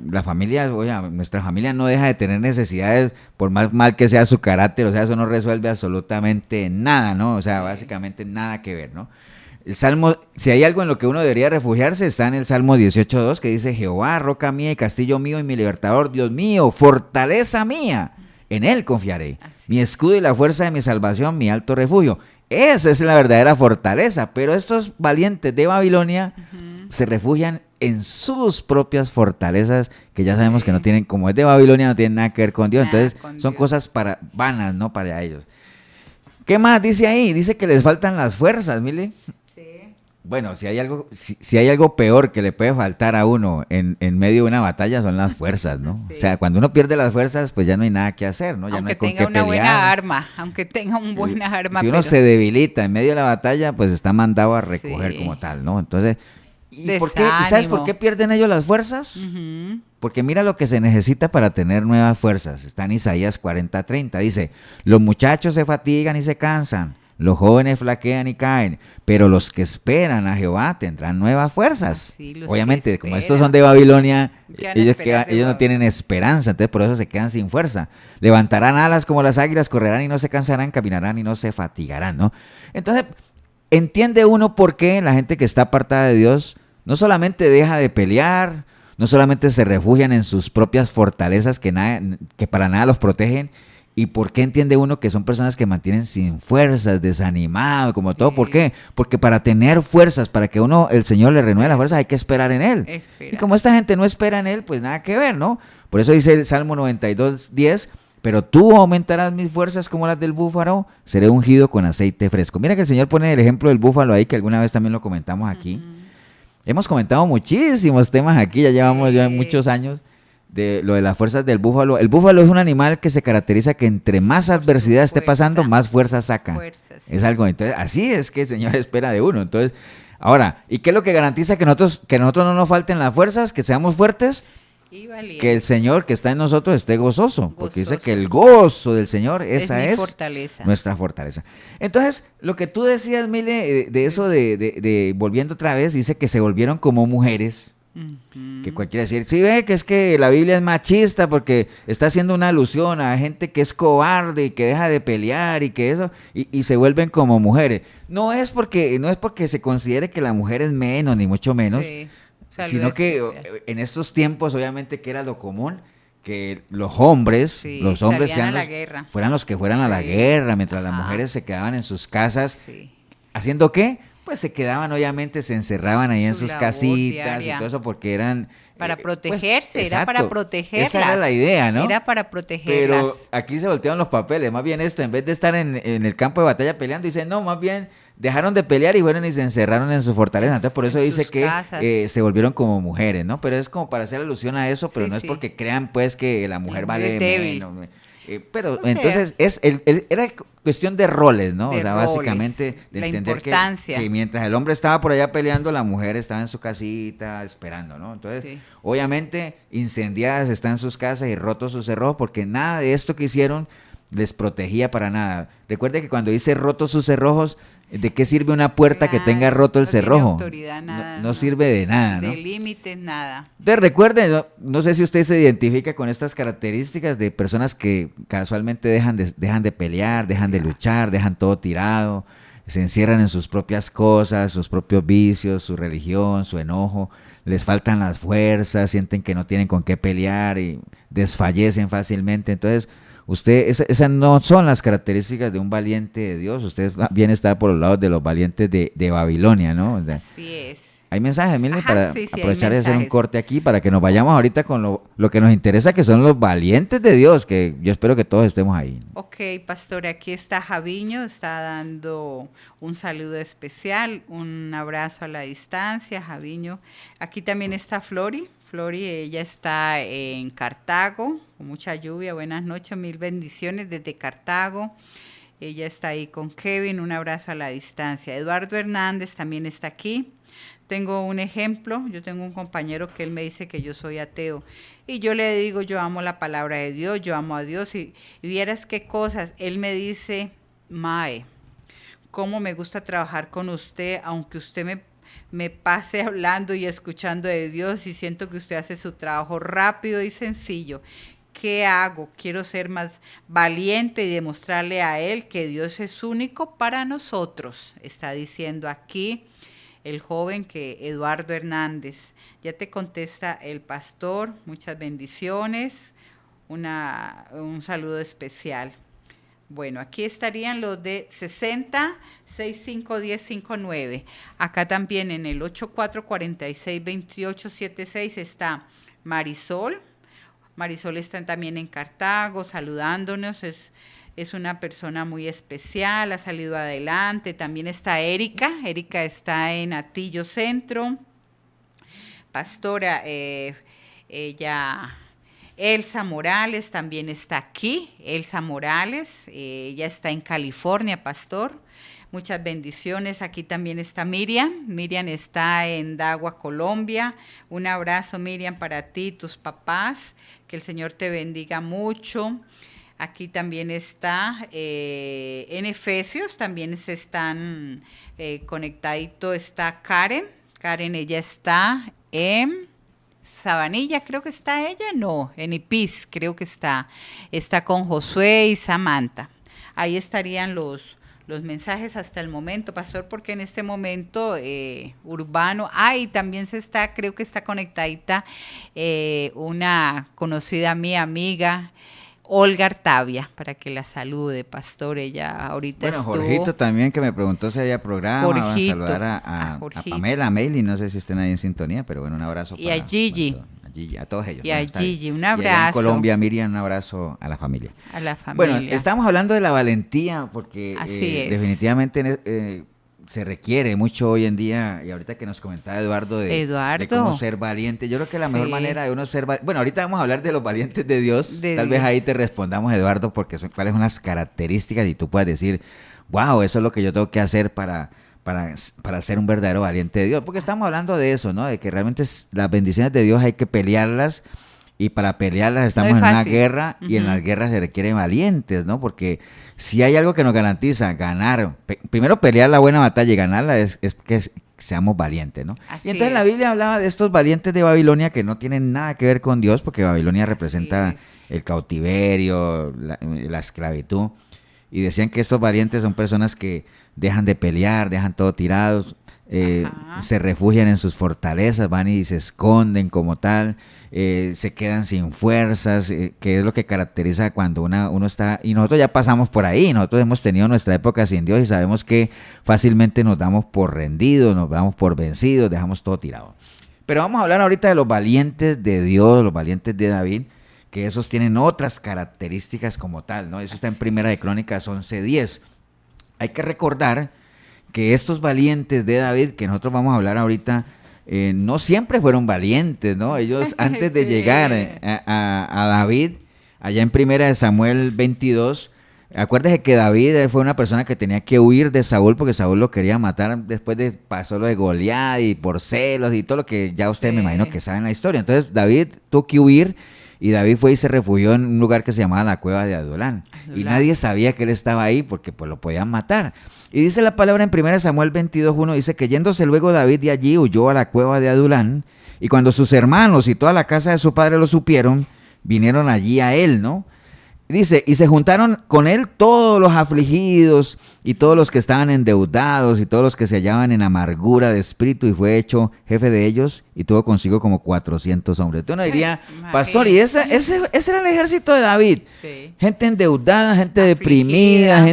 la familia, oye, nuestra familia no deja de tener necesidades, por más mal que sea su carácter, o sea, eso no resuelve absolutamente nada, ¿no? O sea, básicamente nada que ver, ¿no? El Salmo, si hay algo en lo que uno debería refugiarse, está en el Salmo 18:2, que dice: Jehová, roca mía y castillo mío y mi libertador, Dios mío, fortaleza mía, en él confiaré. Mi escudo y la fuerza de mi salvación, mi alto refugio. Esa es la verdadera fortaleza, pero estos valientes de Babilonia se refugian en sus propias fortalezas, que ya sabemos que no tienen, como es de Babilonia, no tienen nada que ver con Dios, entonces son cosas vanas, ¿no? Para ellos. ¿Qué más dice ahí? Dice que les faltan las fuerzas, Mili. Bueno, si hay algo peor que le puede faltar a uno en medio de una batalla, son las fuerzas, ¿no? Sí. O sea, cuando uno pierde las fuerzas, pues ya no hay nada que hacer, ¿no? Ya aunque no hay con qué tenga una pelear. buena arma, aunque tenga una buena arma. Si uno se debilita en medio de la batalla, pues está mandado a recoger como tal, ¿no? Entonces, ¿y sabes por qué pierden ellos las fuerzas? Porque mira lo que se necesita para tener nuevas fuerzas. Está en Isaías 40:30, dice: los muchachos se fatigan y se cansan, los jóvenes flaquean y caen, pero los que esperan a Jehová tendrán nuevas fuerzas. Obviamente, como estos son de Babilonia, ellos no tienen esperanza, entonces por eso se quedan sin fuerza. Levantarán alas como las águilas, correrán y no se cansarán, caminarán y no se fatigarán, ¿no? Entonces, entiende uno por qué la gente que está apartada de Dios no solamente deja de pelear, no solamente se refugian en sus propias fortalezas que para nada los protegen. ¿Y por qué entiende uno que son personas que mantienen sin fuerzas, desanimado, como todo? ¿Por qué? Porque para tener fuerzas, para que el Señor le renueve las fuerzas, hay que esperar en Él. Y como esta gente no espera en Él, pues nada que ver, ¿no? Por eso dice el Salmo 92:10, pero tú aumentarás mis fuerzas como las del búfalo, seré ungido con aceite fresco. Mira que el Señor pone el ejemplo del búfalo ahí, que alguna vez también lo comentamos aquí. Hemos comentado muchísimos temas aquí, ya llevamos muchos años, de lo de las fuerzas del búfalo. El búfalo es un animal que se caracteriza que entre más adversidad esté pasando, más fuerza saca. Es algo, entonces, así es que el Señor espera de uno. Entonces, ahora, ¿y qué es lo que garantiza que nosotros no nos falten las fuerzas, que seamos fuertes? Que el Señor que está en nosotros esté gozoso, porque dice que el gozo del Señor, esa es nuestra fortaleza. Entonces, lo que tú decías, Mile, de eso de volviendo otra vez, dice que se volvieron como mujeres. Que cualquiera decir, sí, ve que es que la Biblia es machista porque está haciendo una alusión a gente que es cobarde y que deja de pelear y que eso, y se vuelven como mujeres. No es porque se considere que la mujer es menos, ni mucho menos, sino que en estos tiempos, obviamente, que era lo común, que los hombres fueran los que fueran a la guerra, mientras las mujeres se quedaban en sus casas. ¿Haciendo qué? Pues se quedaban, obviamente, se encerraban ahí en sus casitas diaria. Y todo eso porque eran... Para protegerse, pues, era para protegerlas. Esa era la idea, ¿no? Era para protegerlas. Pero aquí se voltearon los papeles, más bien esto, en vez de estar en el campo de batalla peleando, dicen, no, más bien dejaron de pelear y fueron y se encerraron en su fortaleza. Entonces por eso dice que se volvieron como mujeres, ¿no? Pero es como para hacer alusión a eso, pero no es porque crean pues que la mujer vale menos. Pero entonces era cuestión de roles, ¿no? O sea, básicamente de entender que mientras el hombre estaba por allá peleando, la mujer estaba en su casita esperando, ¿no? Entonces, obviamente, incendiadas están en sus casas y rotos sus cerrojos, porque nada de esto que hicieron les protegía para nada. Recuerde que cuando dice rotos sus cerrojos, ¿de qué sirve una puerta que tenga roto el cerrojo? No sirve de nada, ¿no? De límites, nada. Entonces recuerde, no sé si usted se identifica con estas características de personas que casualmente dejan de pelear, dejan de luchar, dejan todo tirado, se encierran en sus propias cosas, sus propios vicios, su religión, su enojo. les faltan las fuerzas, sienten que no tienen con qué pelear y desfallecen fácilmente. Entonces, esas no son las características de un valiente de Dios. Usted bien está por los lados de los valientes de Babilonia, ¿no? O sea, así es. hay mensajes, Milne, para Sí, aprovechar de hacer un corte aquí, para que nos vayamos ahorita con lo que nos interesa, que son los valientes de Dios, que yo espero que todos estemos ahí. Ok, pastor, aquí está Javiño, está dando un saludo especial, un abrazo a la distancia, Javiño. Aquí también está Flori, ella está en Cartago, con mucha lluvia, buenas noches, mil bendiciones desde Cartago. Ella está ahí con Kevin, un abrazo a la distancia. Eduardo Hernández también está aquí. Tengo un ejemplo, yo tengo un compañero que él me dice que yo soy ateo y yo le digo, yo amo la palabra de Dios, yo amo a Dios y vieras qué cosas, él me dice, Mae, cómo me gusta trabajar con usted, aunque usted me pase hablando y escuchando de Dios y siento que usted hace su trabajo rápido y sencillo. ¿Qué hago? Quiero ser más valiente y demostrarle a él que Dios es único para nosotros, está diciendo aquí el joven que Eduardo Hernández. Ya te contesta el pastor, muchas bendiciones, un saludo especial. Bueno, aquí estarían los de 60 65 10 59. Acá también en el 84 46 28 76 está Marisol. Marisol está también en Cartago saludándonos, es una persona muy especial, ha salido adelante. También está Erika está en Atillo Centro. Pastora, ella, Elsa Morales también está aquí. Elsa Morales, ella está en California, pastor. Muchas bendiciones. Aquí también está Miriam. Miriam está en Dagua, Colombia. Un abrazo, Miriam, para ti y tus papás. Que el Señor te bendiga mucho. Aquí también está en Efesios, también se están conectadito, está Karen. Karen, ella está en Sabanilla, creo que está ella, no, en Ipis, creo que está con Josué y Samantha. Ahí estarían los mensajes hasta el momento, pastor, porque en este momento Urbano, y también creo que está conectadita una conocida mía, amiga, Olga Artavia, para que la salude, pastor. Ella ahorita estuvo. Jorgito también, que me preguntó si había programa. Jorgito, van a saludar a Pamela, a Meili, no sé si estén ahí en sintonía, pero bueno, un abrazo. Y a Gigi. A todos ellos. Y a Gigi, un abrazo. Y en Colombia, Miriam, un abrazo a la familia. A la familia. Bueno, estamos hablando de la valentía, porque definitivamente se requiere mucho hoy en día, y ahorita que nos comentaba Eduardo de cómo ser valiente. Yo creo que la mejor manera de uno ser valiente, bueno, ahorita vamos a hablar de los valientes de Dios, tal vez ahí te respondamos, Eduardo, porque cuáles son las características y tú puedes decir, wow, eso es lo que yo tengo que hacer para ser un verdadero valiente de Dios, porque estamos hablando de eso, ¿no? De que realmente las bendiciones de Dios hay que pelearlas, y para pelearlas estamos en una guerra, y en las guerras se requieren valientes, ¿no? Porque si hay algo que nos garantiza ganar, primero pelear la buena batalla y ganarla es que seamos valientes, ¿no? Y entonces la Biblia hablaba de estos valientes de Babilonia que no tienen nada que ver con Dios, porque Babilonia representa el cautiverio, la esclavitud, y decían que estos valientes son personas que dejan de pelear, dejan todo tirados, se refugian en sus fortalezas, van y se esconden como tal, se quedan sin fuerzas, que es lo que caracteriza cuando uno está, y nosotros ya pasamos por ahí, nosotros hemos tenido nuestra época sin Dios y sabemos que fácilmente nos damos por rendidos, nos damos por vencidos, dejamos todo tirado. Pero vamos a hablar ahorita de los valientes de Dios, los valientes de David, que esos tienen otras características como tal, ¿no? Eso está en Primera de Crónicas 11:10. Hay que recordar que estos valientes de David, que nosotros vamos a hablar ahorita, no siempre fueron valientes, ¿no? Ellos antes de llegar a David, allá en Primera de Samuel 22, acuérdese que David fue una persona que tenía que huir de Saúl porque Saúl lo quería matar después de pasó lo de Goliat y por celos y todo lo que ya ustedes me imagino que saben la historia. Entonces David tuvo que huir y David fue y se refugió en un lugar que se llamaba la cueva de Adulán. Y nadie sabía que él estaba ahí porque pues lo podían matar. Y dice la palabra en 1 Samuel 22:1, dice que yéndose luego David de allí huyó a la cueva de Adulán, y cuando sus hermanos y toda la casa de su padre lo supieron, vinieron allí a él, ¿no? Dice, y se juntaron con él todos los afligidos y todos los que estaban endeudados y todos los que se hallaban en amargura de espíritu, y fue hecho jefe de ellos y tuvo consigo como 400 hombres. Tú no diría, pastor, y ese era el ejército de David. Sí. Gente endeudada, gente Afligida. deprimida,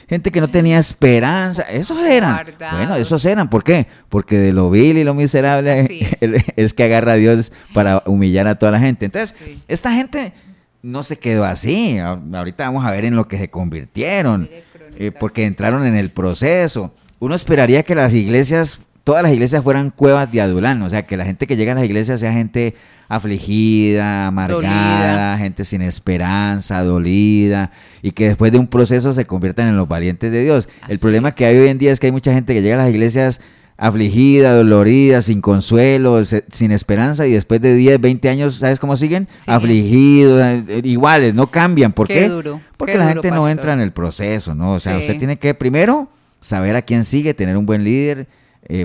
gente que no tenía esperanza. Esos eran. Guardados. Bueno, esos eran. ¿Por qué? Porque de lo vil y lo miserable Así es que agarra a Dios para humillar a toda la gente. Entonces, Sí. esta gente no se quedó así. Ahorita vamos a ver en lo que se convirtieron, Mire, Crónicas. porque entraron en el proceso. Uno esperaría que las iglesias, todas las iglesias fueran cuevas de Adulán, o sea, que la gente que llega a las iglesias sea gente afligida, amargada, Dolida. gente sin esperanza, dolida, y que después de un proceso se conviertan en los valientes de Dios. El Así problema es. que hay hoy en día es que hay mucha gente que llega a las iglesias afligida, dolorida, sin consuelo, sin esperanza, y después de 10, 20 años, ¿sabes cómo siguen? Siguen. Afligidos, iguales, no cambian. ¿Por qué? Qué duro, Porque qué la duro, gente no pastor. entra en el proceso, ¿no? O sea, Sí. usted tiene que primero saber a quién sigue, tener un buen líder,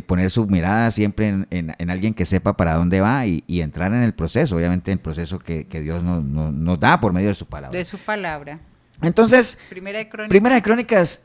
poner su mirada siempre en alguien que sepa para dónde va y entrar en el proceso, obviamente en el proceso que Dios nos da por medio de su palabra. De su palabra. Entonces, Primera de Crónicas. Primera de Crónicas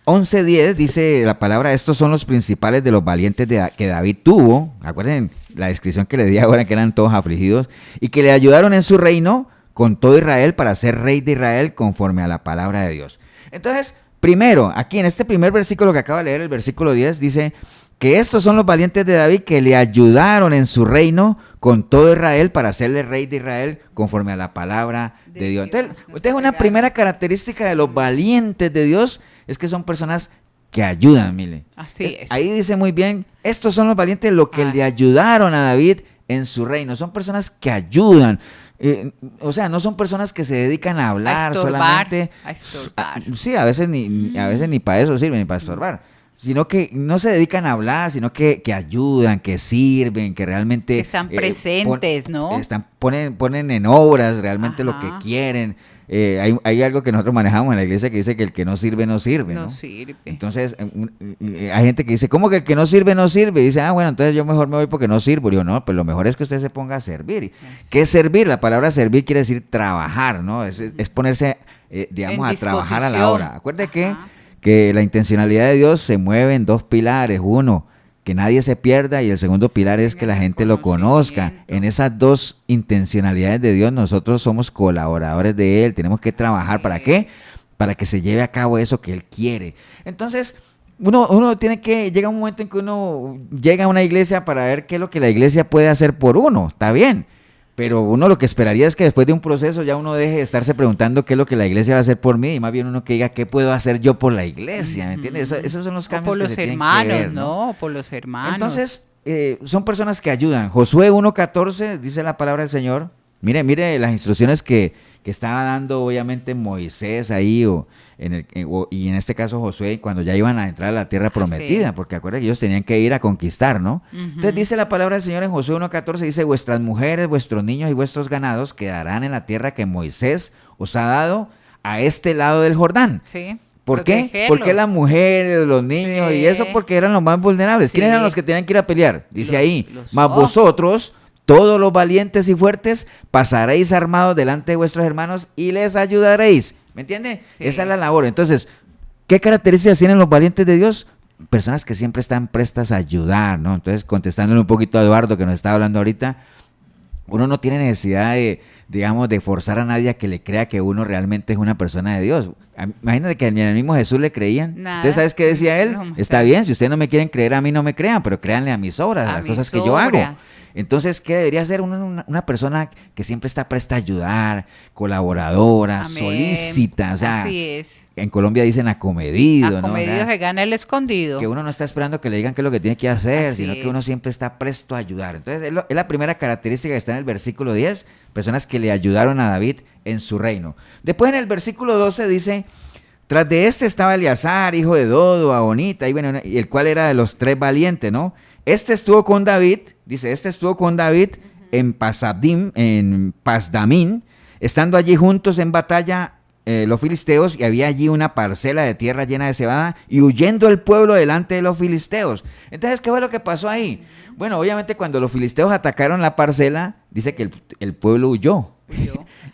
11:10 dice la palabra, estos son los principales de los valientes que David tuvo, acuérdense la descripción que le di ahora, que eran todos afligidos, y que le ayudaron en su reino con todo Israel para ser rey de Israel conforme a la palabra de Dios. Entonces, primero, aquí en este primer versículo que acaba de leer, el versículo 10, dice que estos son los valientes de David que le ayudaron en su reino con todo Israel para hacerle rey de Israel conforme a la palabra de Dios. Entonces, una primera característica de los valientes de Dios es que son personas que ayudan, mire. Así es. Ahí dice muy bien, estos son los valientes, lo que le ayudaron a David en su reino. Son personas que ayudan. O sea, no son personas que se dedican a hablar A estorbar, solamente. a estorbar. Sí, a veces ni para eso sirven, ni para estorbar. Sino que no se dedican a hablar, sino que ayudan, que sirven, que realmente... Que están presentes, ¿no? Ponen en obras realmente lo que Ajá. quieren. Hay algo que nosotros manejamos en la iglesia que dice que el que no sirve, no sirve, ¿no? No sirve. Entonces, hay gente que dice, ¿cómo que el que no sirve, no sirve? Y dice, bueno, entonces yo mejor me voy porque no sirvo. Y digo, no, pues lo mejor es que usted se ponga a servir. ¿Qué es servir? La palabra servir quiere decir trabajar, ¿no? Es ponerse, digamos, En a trabajar a la disposición. hora. Acuérdate Ajá. que la intencionalidad de Dios se mueve en dos pilares. Uno, que nadie se pierda, y el segundo pilar es que la gente lo conozca. Conocimiento. En esas dos intencionalidades de Dios nosotros somos colaboradores de Él, tenemos que trabajar. ¿Para qué? Para que se lleve a cabo eso que Él quiere. Entonces, uno tiene que, llega un momento en que uno llega a una iglesia para ver qué es lo que la iglesia puede hacer por uno, está bien. Pero uno lo que esperaría es que después de un proceso ya uno deje de estarse preguntando qué es lo que la iglesia va a hacer por mí, y más bien uno que diga qué puedo hacer yo por la iglesia, ¿me entiendes? Esos son los O cambios por que los se tienen que hermanos, ver, ¿no? Por los hermanos. Entonces, son personas que ayudan. Josué 1:14 dice la palabra del Señor. Mire las instrucciones que estaba dando obviamente Moisés ahí, y en este caso Josué, cuando ya iban a entrar a la tierra prometida, sí. porque acuérdense que ellos tenían que ir a conquistar, ¿no? Ujú. Entonces dice la palabra del Señor en Josué 1:14, dice, vuestras mujeres, vuestros niños y vuestros ganados quedarán en la tierra que Moisés os ha dado a este lado del Jordán. Sí. ¿Por qué? Protegerlos. Porque las mujeres, los niños Sí. y eso porque eran los más vulnerables. ¿Quiénes Sí. eran los que tenían que ir a pelear? Dice Los- ahí, los mas ojos. vosotros, todos los valientes y fuertes, pasaréis armados delante de vuestros hermanos y les ayudaréis. ¿Me entiende? Sí. Esa es la labor. Entonces, ¿qué características tienen los valientes de Dios? Personas que siempre están prestas a ayudar, ¿no? Entonces, contestándole un poquito a Eduardo que nos está hablando ahorita, uno no tiene necesidad de forzar a nadie a que le crea que uno realmente es una persona de Dios. Imagínate que al mismo Jesús le creían. Nada. Entonces, ¿sabes qué decía él? No, Está bien, si ustedes no me quieren creer a mí, no me crean, pero créanle a mis obras, a las mis cosas que yo hago. obras. Entonces, ¿qué debería ser una persona que siempre está presta a ayudar, colaboradora, Amén. solícita? O sea, Así es. en Colombia dicen acomedido, ¿no? Acomedido O sea, se gana el escondido. que uno no está esperando que le digan qué es lo que tiene que hacer, Así sino que es. uno siempre está presto a ayudar. Entonces, es la primera característica que está en el versículo 10, personas que le ayudaron a David en su reino. Después en el versículo 12 dice, tras de este estaba Eleazar, hijo de Dodo, Ahonita, y el cual era de los tres valientes, ¿no? Este estuvo con David, en Pasdamín, estando allí juntos en batalla los filisteos y había allí una parcela de tierra llena de cebada y huyendo el pueblo delante de los filisteos. Entonces, ¿qué fue lo que pasó ahí? Bueno, obviamente cuando los filisteos atacaron la parcela, dice que el pueblo huyó.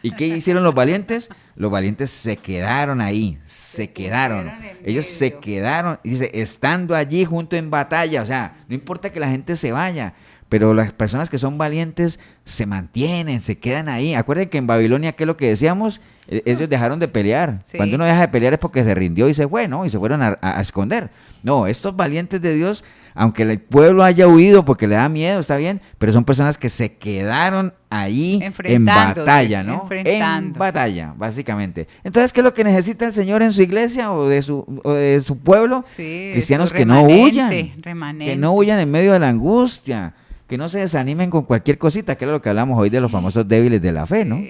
¿Y qué hicieron los valientes? Los valientes se quedaron ahí, se quedaron. Ellos se quedaron, dice, estando allí junto en batalla. O sea, no importa que la gente se vaya, pero las personas que son valientes se mantienen, se quedan ahí. Acuérdense que en Babilonia, ¿qué es lo que decíamos? Ellos dejaron de pelear. Sí. Cuando uno deja de pelear es porque se rindió y se fue, ¿no? Y se fueron a esconder. No, estos valientes de Dios, aunque el pueblo haya huido porque le da miedo, está bien, pero son personas que se quedaron ahí en batalla, ¿no? En batalla, básicamente. Entonces, ¿qué es lo que necesita el Señor en su iglesia o de su pueblo? Sí, cristianos que no huyan, que no huyan en medio de la angustia, que no se desanimen con cualquier cosita, que es lo que hablamos hoy de los famosos débiles de la fe, ¿no?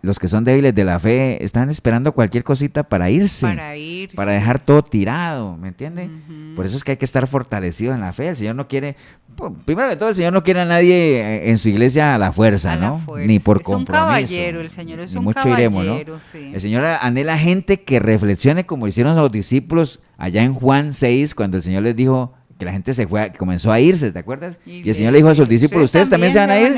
Los que son débiles de la fe están esperando cualquier cosita para irse, para dejar todo tirado, ¿me entiende? Por eso es que hay que estar fortalecido en la fe. El Señor no quiere, primero que todo, el Señor no quiere a nadie en su iglesia a la fuerza, ¿no? Ni por compromiso. Es un caballero, el Señor es un mucho caballero. Iremos, ¿no? Sí. El Señor anhela gente que reflexione como hicieron los discípulos allá en Juan 6, cuando el Señor les dijo que la gente se fue, comenzó a irse, ¿te acuerdas? Y el Señor le dijo a sus discípulos, ¿ustedes también se van a ir?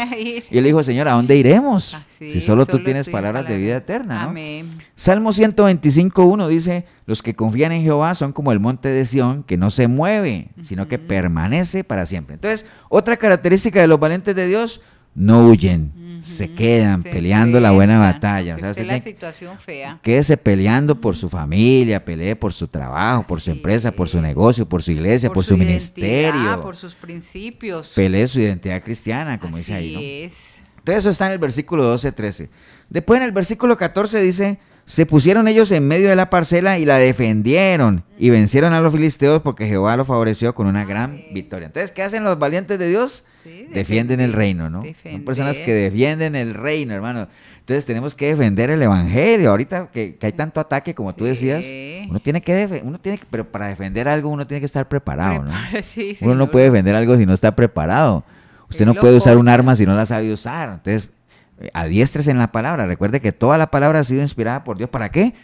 Y él dijo, Señor, ¿a dónde iremos? Si solo tú tienes palabras de vida eterna, ¿no? Amén. Salmo 125:1 dice, los que confían en Jehová son como el monte de Sión, que no se mueve, sino que permanece para siempre. Entonces, otra característica de los valientes de Dios, no huyen, se quedan peleando la buena batalla. O sea, la situación fea. Quédese peleando por su familia, pelee por su trabajo, por su empresa, por su negocio, por su iglesia, por su ministerio. Por sus principios. Pelee su identidad cristiana, como dice ahí, ¿no? Es. Entonces eso está en el versículo 12-13. Después en el versículo 14 dice, se pusieron ellos en medio de la parcela y la defendieron y vencieron a los filisteos porque Jehová los favoreció con una gran victoria. Entonces, ¿qué hacen los valientes de Dios? Sí, defienden el reino, ¿no? Son personas que defienden el reino, hermano. Entonces tenemos que defender el evangelio. Ahorita que hay tanto ataque, como tú decías, uno tiene que pero para defender algo uno tiene que estar preparado, ¿no? Uno no puede defender algo si no está preparado. Usted no puede usar un arma si no la sabe usar. Entonces, adiestres en la palabra. Recuerde que toda la palabra ha sido inspirada por Dios. ¿Para qué?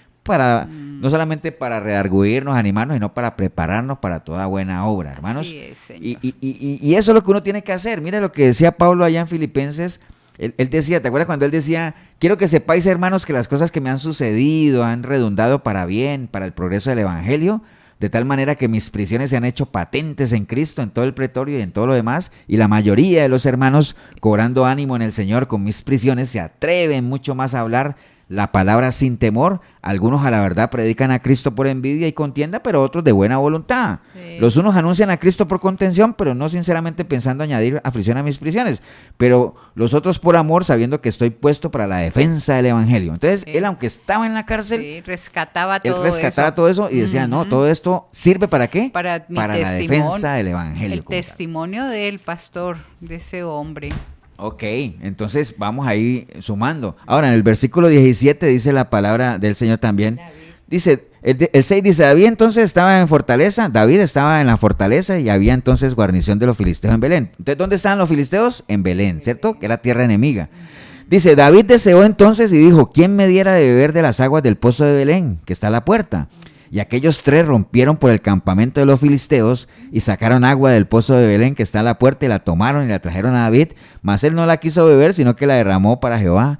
No solamente para redarguirnos, animarnos, sino para prepararnos para toda buena obra, hermanos. Así es, Señor. Y eso es lo que uno tiene que hacer. Mire lo que decía Pablo allá en Filipenses. Él decía, ¿te acuerdas cuando él decía, quiero que sepáis, hermanos, que las cosas que me han sucedido han redundado para bien, para el progreso del evangelio, de tal manera que mis prisiones se han hecho patentes en Cristo, en todo el pretorio y en todo lo demás, y la mayoría de los hermanos, cobrando ánimo en el Señor con mis prisiones, se atreven mucho más a hablar la palabra sin temor. Algunos a la verdad predican a Cristo por envidia y contienda, pero otros de buena voluntad. Sí. Los unos anuncian a Cristo por contención, pero no sinceramente pensando añadir aflicción a mis prisiones. Pero los otros por amor, sabiendo que estoy puesto para la defensa del evangelio. Entonces, él, aunque estaba en la cárcel, rescataba todo eso y decía, no, todo esto sirve ¿para qué? Para la defensa del evangelio. El testimonio del pastor, de ese hombre. Ok, entonces vamos ahí sumando. Ahora, en el versículo 17 dice la palabra del Señor también. David. Dice, el 6 dice, David entonces estaba en fortaleza, David estaba en la fortaleza y había entonces guarnición de los filisteos en Belén. Entonces, ¿dónde estaban los filisteos? En Belén, ¿cierto? Que era tierra enemiga. Dice, David deseó entonces y dijo, ¿quién me diera de beber de las aguas del pozo de Belén, que está a la puerta? Y aquellos tres rompieron por el campamento de los filisteos y sacaron agua del pozo de Belén que está a la puerta y la tomaron y la trajeron a David, mas él no la quiso beber, sino que la derramó para Jehová.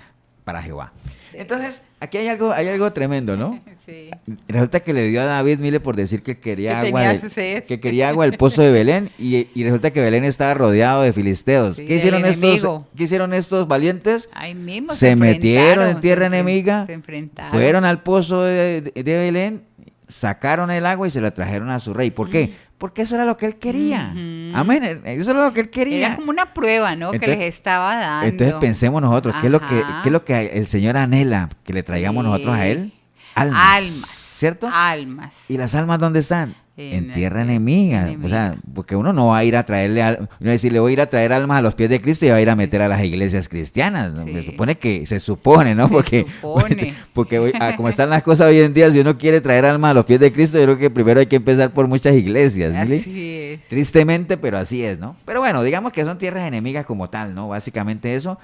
Entonces, aquí hay algo tremendo, ¿no? Sí. Resulta que le dio a David, mire, por decir que quería agua del pozo de Belén y resulta que Belén estaba rodeado de filisteos. Sí, ¿Qué hicieron estos valientes? Ahí mismo se metieron en tierra enemiga, se enfrentaron. Fueron al pozo de Belén, sacaron el agua y se la trajeron a su rey. ¿Por qué? Porque eso era lo que él quería. Amén. Eso era lo que él quería. Era como una prueba, ¿no? Entonces, que les estaba dando. Entonces pensemos nosotros, ¿qué es lo que el Señor anhela? Que le traigamos nosotros a él. Almas. ¿Cierto? Almas. ¿Y las almas dónde están? En tierra enemiga. O sea, porque uno no va a ir a traerle, le voy a ir a traer almas a los pies de Cristo y va a ir a meter a las iglesias cristianas. ¿No? Sí. Se supone, ¿no? Porque como están las cosas hoy en día, si uno quiere traer almas a los pies de Cristo, yo creo que primero hay que empezar por muchas iglesias. ¿Sí? Así es. Tristemente, pero así es, ¿no? Pero bueno, digamos que son tierras enemigas como tal, ¿no? Básicamente eso.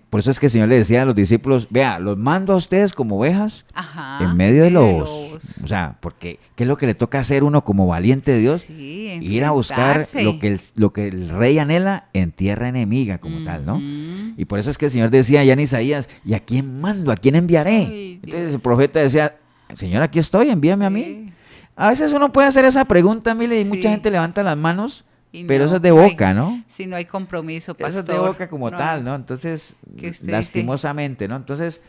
Por eso es que el Señor le decía a los discípulos, vea, los mando a ustedes como ovejas Ajá, en medio de y de lobos. O sea, porque ¿qué es lo que le toca hacer uno como valiente de Dios? Sí, Ir a buscar enfrentarse. lo que el rey anhela en tierra enemiga como tal, ¿no? Ujú. Y por eso es que el Señor decía allá en Isaías, ¿y a quién mando? ¿A quién enviaré? Ay, Entonces Dios. el profeta decía, Señor, aquí estoy, envíame a mí. Sí. A veces uno puede hacer esa pregunta, mire, y mucha Sí. gente levanta las manos, Y pero eso no, es de no hay- boca, ¿no? Si no hay compromiso, Eso es pastor. de boca como No, tal, ¿no? Entonces, que usted lastimosamente, ¿no? Entonces,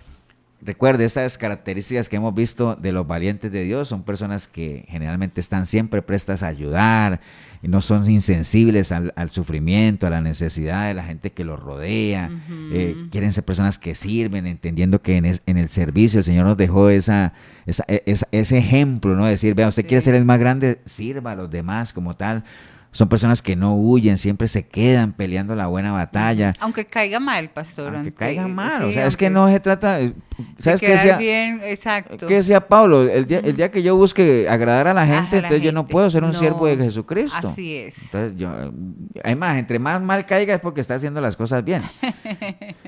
recuerde, esas características que hemos visto de los valientes de Dios son personas que generalmente están siempre prestas a ayudar, y no son insensibles al sufrimiento, a la necesidad de la gente que los rodea. Ujú. Quieren ser personas que sirven, entendiendo que en el servicio el Señor nos dejó ese ejemplo, ¿no? Decir, vea, usted quiere Sí. ser el más grande, sirva a los demás como tal. Son personas que no huyen, siempre se quedan peleando la buena batalla. Aunque caiga mal, pastor. Aunque caigan mal, sí, o sea, es que aunque no se trata, de ¿sabes qué quedar decía? bien, exacto. ¿Qué decía Pablo? El día que yo busque agradar a la gente, Ajá, la entonces yo no gente. puedo ser un siervo de No, Jesucristo. así es. Entonces además, entre más mal caiga es porque está haciendo las cosas bien.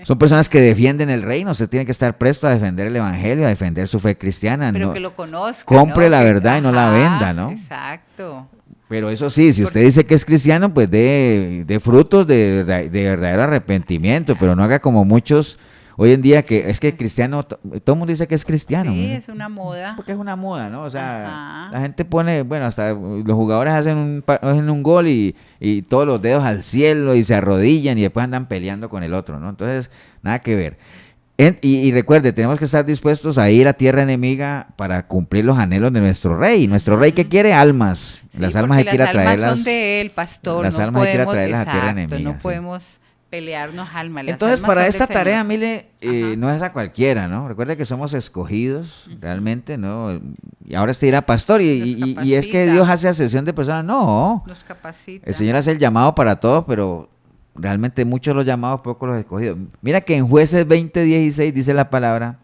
Son personas que defienden el reino, se tiene que estar presto a defender el evangelio, a defender su fe cristiana. Pero No, que lo conozca, compre ¿no? la Que- verdad y no la ajá, venda, ¿no? Exacto. pero eso sí, si usted Porque- dice que es cristiano, pues de frutos de verdadero arrepentimiento, pero no haga como muchos hoy en día que es que cristiano, todo el mundo dice que es cristiano. Sí, ¿no? es una moda. Porque es una moda, ¿no? O sea, Ajá. la gente pone, bueno, hasta los jugadores hacen un gol y todos los dedos al cielo y se arrodillan y después andan peleando con el otro, ¿no? Entonces, nada que ver. Y recuerde, tenemos que estar dispuestos a ir a tierra enemiga para cumplir los anhelos de nuestro rey. Nuestro rey que quiere almas. Sí, Las almas hay porque que ir a las almas traerlas. son de él, pastor. las No almas hay que ir a podemos, traerlas a tierra exacto, enemiga, no sí. podemos pelearnos almas. Las Entonces, almas para son esta del tarea, Señor. mire, Ajá. no es a cualquiera, ¿no? Recuerde que somos escogidos, realmente, ¿no? Y ahora usted dirá, pastor, y es que capacita. Dios hace asesión de personas. No, Nos capacita. el Señor hace el llamado para todos, pero realmente muchos los llamados, pocos los escogidos. Mira que en Jueces 20:16 dice la palabra,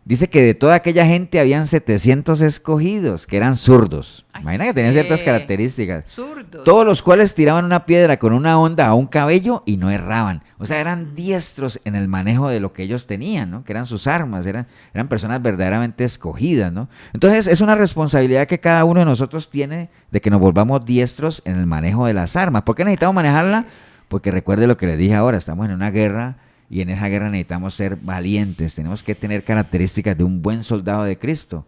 dice que de toda aquella gente habían 700 escogidos, que eran zurdos. Ay, Imagina que tenían ciertas sí. características. Zurdos. Todos los cuales tiraban una piedra con una onda a un cabello y no erraban. O sea, eran diestros en el manejo de lo que ellos tenían, ¿no? Que eran sus armas, eran personas verdaderamente escogidas, ¿no? Entonces, es una responsabilidad que cada uno de nosotros tiene de que nos volvamos diestros en el manejo de las armas. ¿Por qué necesitamos manejarla? Porque recuerde lo que les dije ahora, estamos en una guerra y en esa guerra necesitamos ser valientes, tenemos que tener características de un buen soldado de Cristo.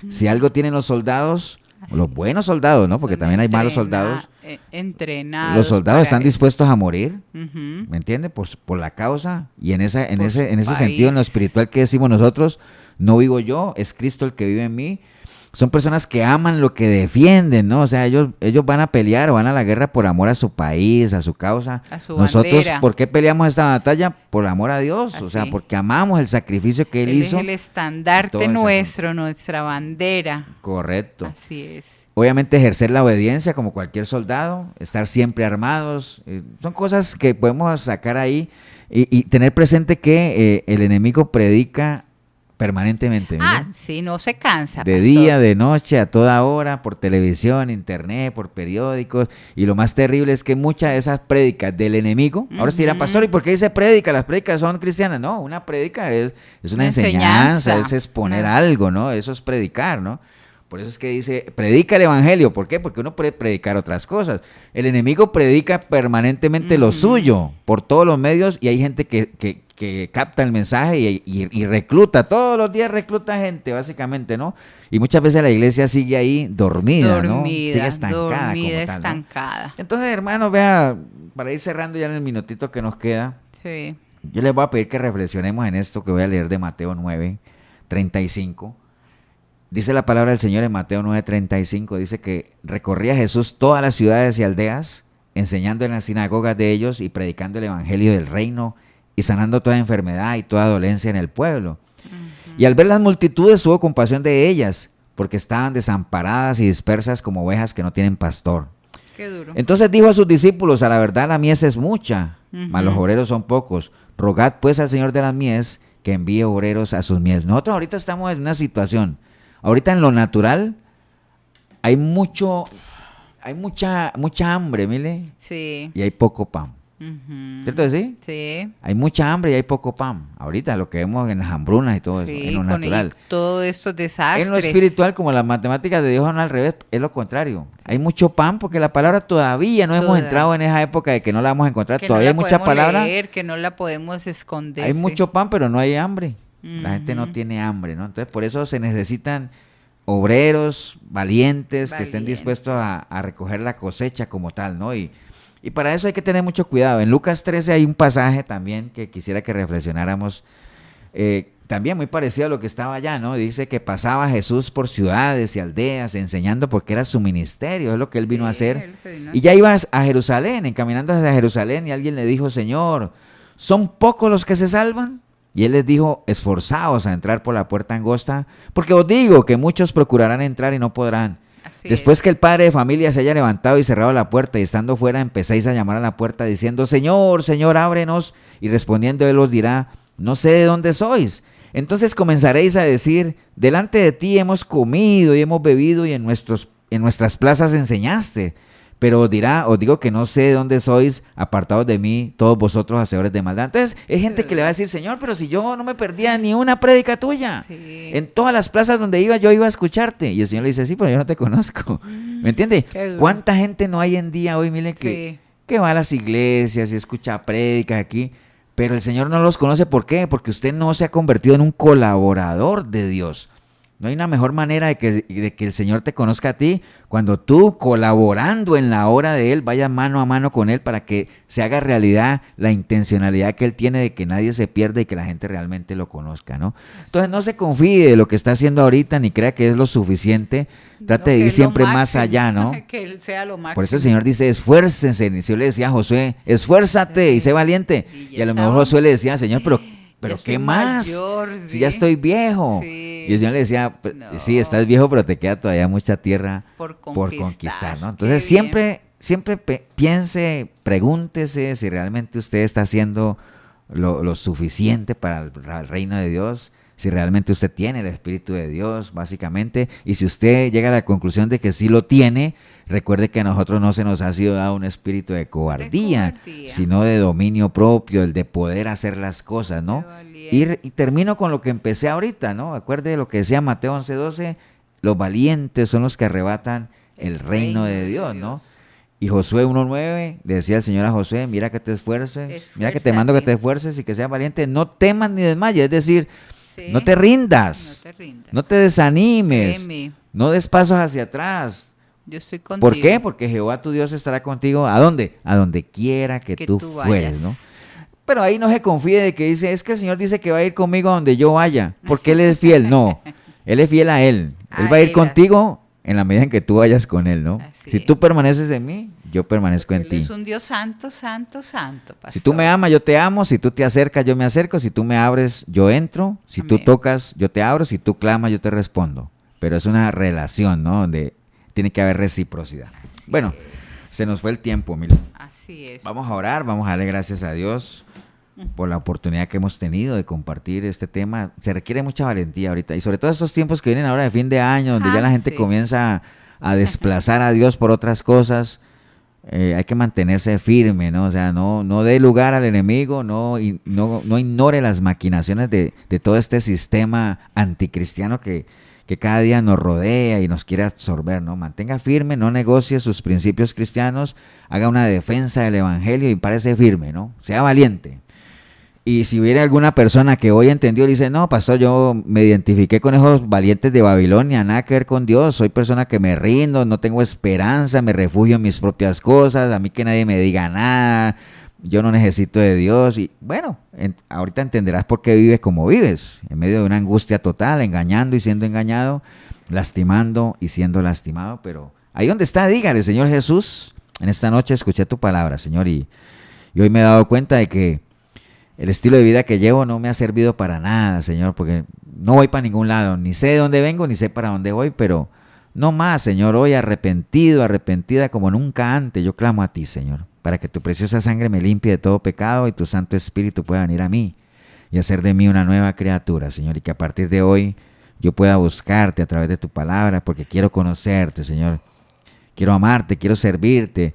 Si algo tienen los soldados, Así. los buenos soldados, ¿no? Porque Son también hay malos soldados. Entrenados. Los soldados para están eso. dispuestos a morir, Ujú. ¿me entiende? Por la causa y en ese Por su sentido, en lo país. espiritual que decimos nosotros, no vivo yo, es Cristo el que vive en mí. Son personas que aman lo que defienden, ¿no? O sea, ellos van a pelear o van a la guerra por amor a su país, a su causa. A su Nosotros, bandera. ¿por qué peleamos esta batalla? Por amor a Dios, o sea, Así. porque amamos el sacrificio que Él Él es hizo. el Todo estandarte ese nuestro, nuestra bandera. Correcto. Así es. Obviamente ejercer la obediencia como cualquier soldado, estar siempre armados, son cosas que podemos sacar ahí y tener presente que el enemigo predica permanentemente. Ah, ¿no? sí, no se cansa. De pastor. día, de noche, a toda hora, por televisión, internet, por periódicos. Y lo más terrible es que muchas de esas prédicas del enemigo, ahora se dirán, Ujú. pastor, ¿y por qué dice prédica? Las prédicas son cristianas. No, una prédica es una Una enseñanza, enseñanza. es exponer Una- algo, ¿no? Eso es predicar, ¿no? Por eso es que dice, predica el evangelio. ¿Por qué? Porque uno puede predicar otras cosas. El enemigo predica permanentemente lo Ujú. suyo por todos los medios y hay gente que capta el mensaje y recluta. Todos los días recluta gente, básicamente, ¿no? Y muchas veces la iglesia sigue ahí dormida, ¿no? Sigue estancada. dormida, como tal, ¿no? estancada. Entonces, hermanos, vea, para ir cerrando ya en el minutito que nos queda, Sí. yo les voy a pedir que reflexionemos en esto que voy a leer de Mateo 9:35. Dice la palabra del Señor en Mateo 9:35, dice que recorría Jesús todas las ciudades y aldeas, enseñando en las sinagogas de ellos y predicando el evangelio del reino y sanando toda enfermedad y toda dolencia en el pueblo. Y al ver las multitudes tuvo compasión de ellas, porque estaban desamparadas y dispersas como ovejas que no tienen pastor. Qué duro. Entonces dijo a sus discípulos, a la verdad la mies es mucha, mas los Ujú. obreros son pocos. Rogad pues al Señor de las mies que envíe obreros a sus mies. Nosotros ahorita estamos en una situación, ahorita en lo natural hay mucha hambre, mire, Sí. y hay poco pan. ¿Cierto que sí? Sí. Hay mucha hambre y hay poco pan. Ahorita lo que vemos en las hambrunas y todo eso, en lo natural. Todo estos desastres. En lo espiritual, como las matemáticas de Dios son al revés, es lo contrario. Hay mucho pan porque la palabra todavía no hemos entrado en esa época de que no la vamos a encontrar. Todavía hay muchas palabras. Que no la podemos esconder. Hay mucho pan, pero no hay hambre. La gente no tiene hambre, ¿no? Entonces, por eso se necesitan obreros valientes que estén dispuestos a recoger la cosecha como tal, ¿no? Y para eso hay que tener mucho cuidado. En Lucas 13 hay un pasaje también que quisiera que reflexionáramos, también muy parecido a lo que estaba allá, ¿no? Dice que pasaba Jesús por ciudades y aldeas enseñando porque era su ministerio, es lo que él vino a hacer. Y ya iba a Jerusalén, encaminando hacia Jerusalén, y alguien le dijo: Señor, ¿son pocos los que se salvan? Y él les dijo: esforzaos a entrar por la puerta angosta, porque os digo que muchos procurarán entrar y no podrán. Después que el padre de familia se haya levantado y cerrado la puerta, y estando fuera empecéis a llamar a la puerta diciendo: Señor, Señor, ábrenos. Y respondiendo él os dirá: no sé de dónde sois. Entonces comenzaréis a decir: delante de ti hemos comido y hemos bebido y en nuestras plazas enseñaste. Pero os dirá: os digo que no sé de dónde sois, apartados de mí, todos vosotros hacedores de maldad. Entonces, hay gente que le va a decir: Señor, pero si yo no me perdía ni una prédica tuya. Sí. En todas las plazas donde iba, yo iba a escucharte. Y el Señor le dice: sí, pero yo no te conozco. ¿Me entiende? ¿Cuánta gente no hay en día hoy, mire, que va a las iglesias y escucha prédicas aquí? Pero el Señor no los conoce. ¿Por qué? Porque usted no se ha convertido en un colaborador de Dios. No hay una mejor manera de que el Señor te conozca a ti cuando tú, colaborando en la obra de Él, vayas mano a mano con Él para que se haga realidad la intencionalidad que Él tiene de que nadie se pierda y que la gente realmente lo conozca, ¿no? Entonces no se confíe de lo que está haciendo ahorita ni crea que es lo suficiente. Trate de ir siempre más allá, ¿no? Que Él sea lo máximo. Por eso el Señor dice: esfuércense. Y yo le decía a Josué: esfuérzate y sé valiente. Y a lo mejor Josué le decía: Señor, pero ¿qué más? Mayor, sí. Si ya estoy viejo. Sí. Y el Señor le decía: sí, estás viejo, pero te queda todavía mucha tierra por conquistar, ¿no? Entonces siempre piense, pregúntese si realmente usted está haciendo lo suficiente para el reino de Dios, si realmente usted tiene el Espíritu de Dios, básicamente. Y si usted llega a la conclusión de que sí lo tiene, recuerde que a nosotros no se nos ha sido dado un espíritu de cobardía, sino de dominio propio, el de poder hacer las cosas, ¿no? Y termino con lo que empecé ahorita, ¿no? Acuerde de lo que decía Mateo 11:12, los valientes son los que arrebatan el reino de Dios, ¿no? Y Josué 1:9, decía el Señor a Josué: mira que te esfuerces, mira que te mando que te esfuerces y que seas valiente, no temas ni desmayes, es decir, no te rindas, no te desanimes, no des pasos hacia atrás. Yo estoy contigo. ¿Por qué? Porque Jehová tu Dios estará contigo. ¿A dónde? A donde quiera que tú fueres, ¿no? Pero ahí no se confíe de que dice: es que el Señor dice que va a ir conmigo a donde yo vaya, porque Él es fiel. No, Él es fiel a Él. Él va a ir contigo en la medida en que tú vayas con Él, ¿no? Si tú permaneces en mí, yo permanezco en ti. Él es un Dios santo, santo, santo, pastor. Si tú me amas, yo te amo. Si tú te acercas, yo me acerco. Si tú me abres, yo entro. Si tú tocas, yo te abro. Si tú clamas, yo te respondo. Pero es una relación, ¿no? Donde tiene que haber reciprocidad. Bueno, se nos fue el tiempo, mire. Así es. Vamos a orar, vamos a darle gracias a Dios por la oportunidad que hemos tenido de compartir este tema. Se requiere mucha valentía ahorita, y sobre todo estos tiempos que vienen ahora de fin de año, donde ya la gente comienza a desplazar a Dios por otras cosas. Hay que mantenerse firme, ¿no? O sea, no dé lugar al enemigo, no ignore las maquinaciones de todo este sistema anticristiano que cada día nos rodea y nos quiere absorber, ¿no? Mantenga firme, no negocie sus principios cristianos, haga una defensa del evangelio y párese firme, ¿no? Sea valiente. Y si hubiera alguna persona que hoy entendió y dice: no, pastor, yo me identifiqué con esos valientes de Babilonia, nada que ver con Dios, soy persona que me rindo, no tengo esperanza, me refugio en mis propias cosas, a mí que nadie me diga nada, yo no necesito de Dios. Y bueno, ahorita entenderás por qué vives como vives, en medio de una angustia total, engañando y siendo engañado, lastimando y siendo lastimado. Pero ahí donde está, dígale: Señor Jesús, en esta noche escuché tu palabra, Señor, y hoy me he dado cuenta de que el estilo de vida que llevo no me ha servido para nada, Señor, porque no voy para ningún lado, ni sé de dónde vengo, ni sé para dónde voy, pero no más, Señor. Hoy arrepentido, arrepentida como nunca antes, yo clamo a ti, Señor, para que tu preciosa sangre me limpie de todo pecado y tu Santo Espíritu pueda venir a mí y hacer de mí una nueva criatura, Señor, y que a partir de hoy yo pueda buscarte a través de tu palabra, porque quiero conocerte, Señor, quiero amarte, quiero servirte,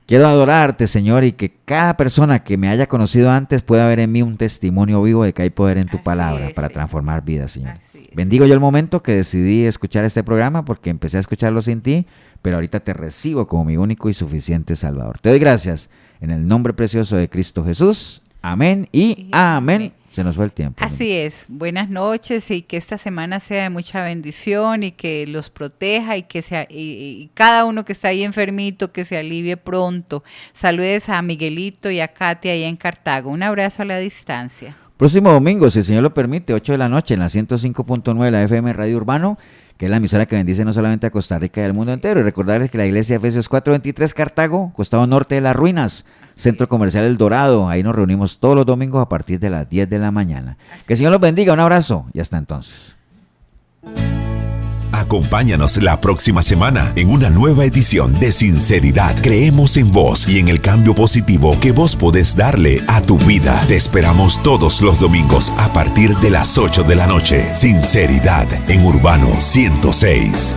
Quiero adorarte, Señor, y que cada persona que me haya conocido antes pueda ver en mí un testimonio vivo de que hay poder en tu palabra para transformar vidas, Señor. Bendigo yo el momento que decidí escuchar este programa porque empecé a escucharlo sin ti, pero ahorita te recibo como mi único y suficiente Salvador. Te doy gracias en el nombre precioso de Cristo Jesús. Amén y amén. Se nos fue el tiempo. Así es. Buenas noches y que esta semana sea de mucha bendición y que los proteja y que sea y cada uno que está ahí enfermito que se alivie pronto. Saludes a Miguelito y a Katia allá en Cartago. Un abrazo a la distancia. Próximo domingo, si el Señor lo permite, 8 de la noche en la 105.9 de la FM Radio Urbano, que es la emisora que bendice no solamente a Costa Rica y al mundo entero. Y recordarles que la iglesia de Efesios 4:23 Cartago, costado norte de las ruinas, Centro Comercial El Dorado, ahí nos reunimos todos los domingos a partir de las 10 de la mañana. Que el Señor los bendiga, un abrazo y hasta entonces. Acompáñanos la próxima semana en una nueva edición de Sinceridad. Creemos en vos y en el cambio positivo que vos podés darle a tu vida. Te esperamos todos los domingos a partir de las 8 de la noche. Sinceridad en Urbano 106.